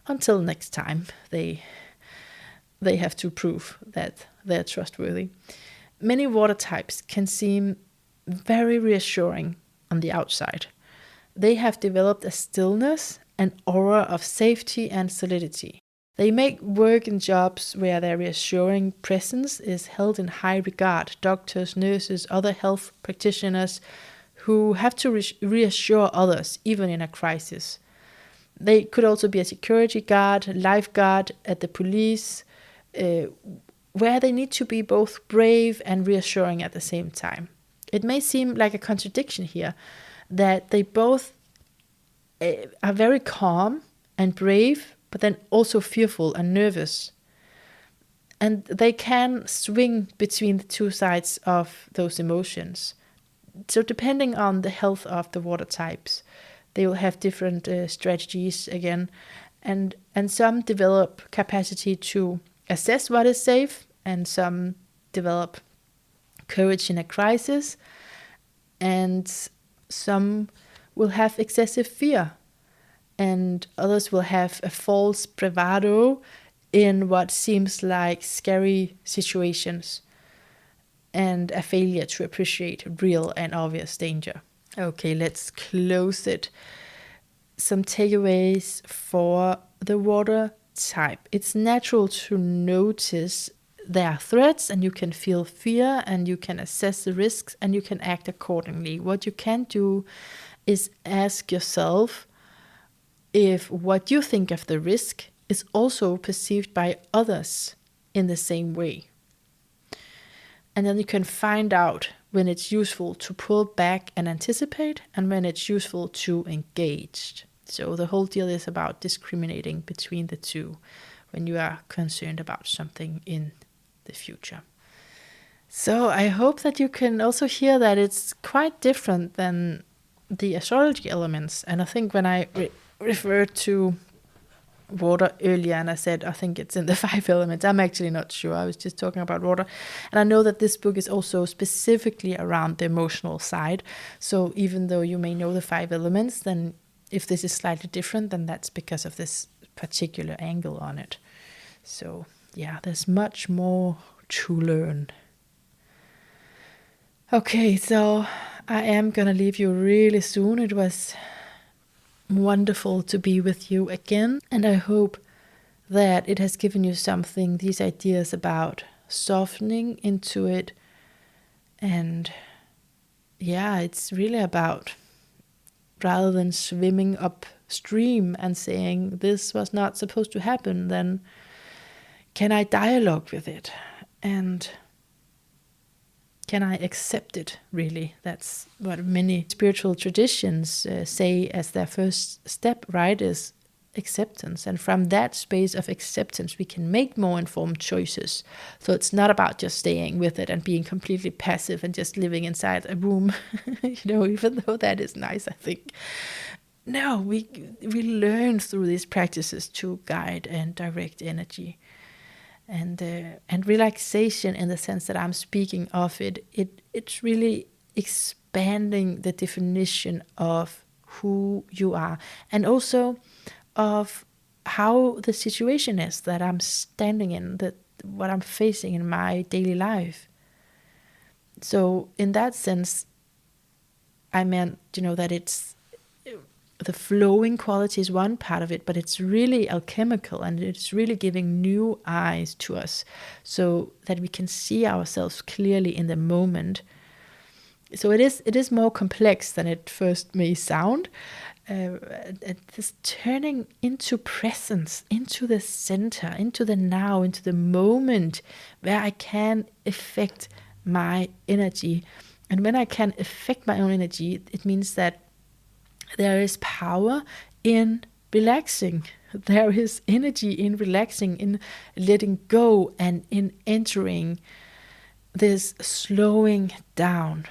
Until next time, they have to prove that they're trustworthy. Many water types can seem very reassuring on the outside. They have developed a stillness, an aura of safety and solidity. They make work in jobs where their reassuring presence is held in high regard. Doctors, nurses, other health practitioners who have to reassure others, even in a crisis. They could also be a security guard, lifeguard at the police, where they need to be both brave and reassuring at the same time. It may seem like a contradiction here, that they both are very calm and brave, but then also fearful and nervous. And they can swing between the two sides of those emotions. So depending on the health of the water types, they will have different strategies again. And some develop capacity to assess what is safe, and some develop courage in a crisis, and some will have excessive fear, and others will have a false bravado in what seems like scary situations, and a failure to appreciate real and obvious danger. Okay, let's close it. Some takeaways for the water type. It's natural to notice there are threats, and you can feel fear, and you can assess the risks, and you can act accordingly. What you can do is ask yourself if what you think of the risk is also perceived by others in the same way. And then you can find out when it's useful to pull back and anticipate, and when it's useful to engage. So the whole deal is about discriminating between the two when you are concerned about something in the future. So I hope that you can also hear that it's quite different than the astrology elements. And I think when I referred to water earlier, and I said I think it's in the 5 elements, I'm actually not sure. I was just talking about water. And I know that this book is also specifically around the emotional side. So even though you may know the 5 elements, then if this is slightly different, then that's because of this particular angle on it. So yeah, there's much more to learn. Okay, so I am gonna leave you really soon. It was wonderful to be with you again, and I hope that it has given you something, these ideas about softening into it. And yeah, it's really about, rather than swimming upstream and saying this was not supposed to happen, then can I dialogue with it, and can I accept it, really? That's what many spiritual traditions say as their first step, right, is acceptance. And from that space of acceptance, we can make more informed choices. So it's not about just staying with it and being completely passive and just living inside a room, even though that is nice, I think. No, we learn through these practices to guide and direct energy. And relaxation, in the sense that I'm speaking of it's really expanding the definition of who you are, and also of how the situation is that I'm standing in, that what I'm facing in my daily life. So in that sense, I meant, that it's the flowing quality is one part of it, but it's really alchemical, and it's really giving new eyes to us so that we can see ourselves clearly in the moment. So it is more complex than it first may sound. This turning into presence, into the center, into the now, into the moment where I can affect my energy. And when I can affect my own energy, it means that there is power in relaxing. There is energy in relaxing, in letting go, and in entering this slowing down.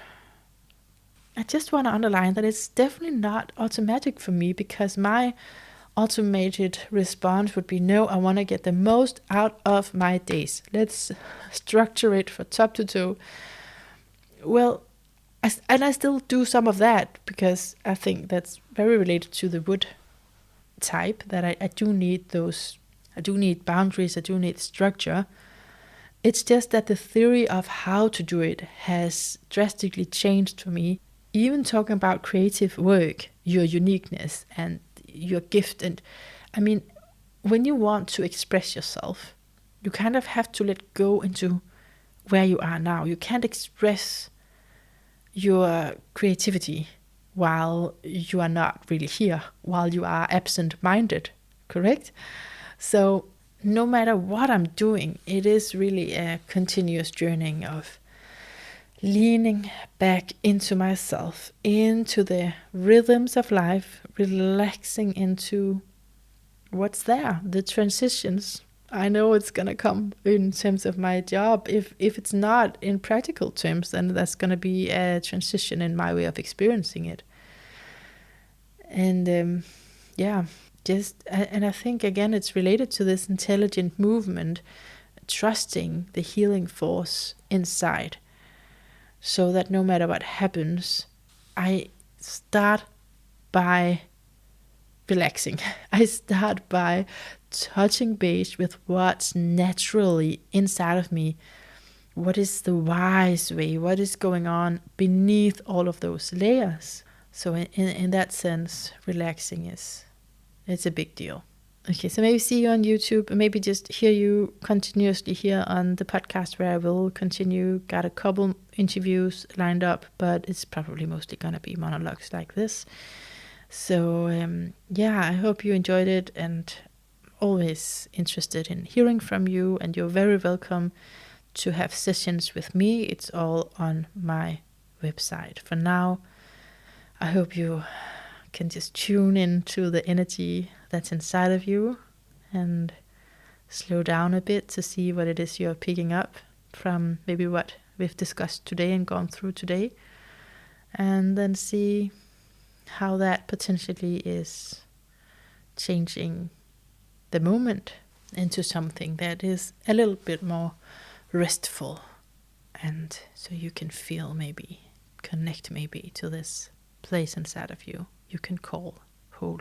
I just want to underline that it's definitely not automatic for me, because my automated response would be, no, I want to get the most out of my days. Let's structure it from top to toe. Well, I still do some of that, because I think that's very related to the wood type, that I do need those, I do need boundaries, I do need structure. It's just that the theory of how to do it has drastically changed for me. Even talking about creative work, your uniqueness and your gift, and I mean, when you want to express yourself, you kind of have to let go into where you are now. You can't express your creativity while you are not really here, while you are absent-minded, correct? So no matter what I'm doing, it is really a continuous journey of leaning back into myself, into the rhythms of life, relaxing into what's there, the transitions. I know it's gonna come in terms of my job. If it's not in practical terms, then that's gonna be a transition in my way of experiencing it. And and I think again it's related to this intelligent movement, trusting the healing force inside, so that no matter what happens, I start by relaxing. I start by touching base with what's naturally inside of me. What is the wise way? What is going on beneath all of those layers? So in that sense, relaxing it's a big deal. Okay, so maybe see you on YouTube, and maybe just hear you continuously here on the podcast, where I will continue. Got a couple interviews lined up, but it's probably mostly going to be monologues like this. So I hope you enjoyed it, and always interested in hearing from you, and you're very welcome to have sessions with me. It's all on my website. For now, I hope you can just tune into the energy that's inside of you and slow down a bit to see what it is you're picking up from maybe what we've discussed today and gone through today, and then see how that potentially is changing the moment into something that is a little bit more restful, and so you can feel, maybe connect maybe to this place inside of you can call whole.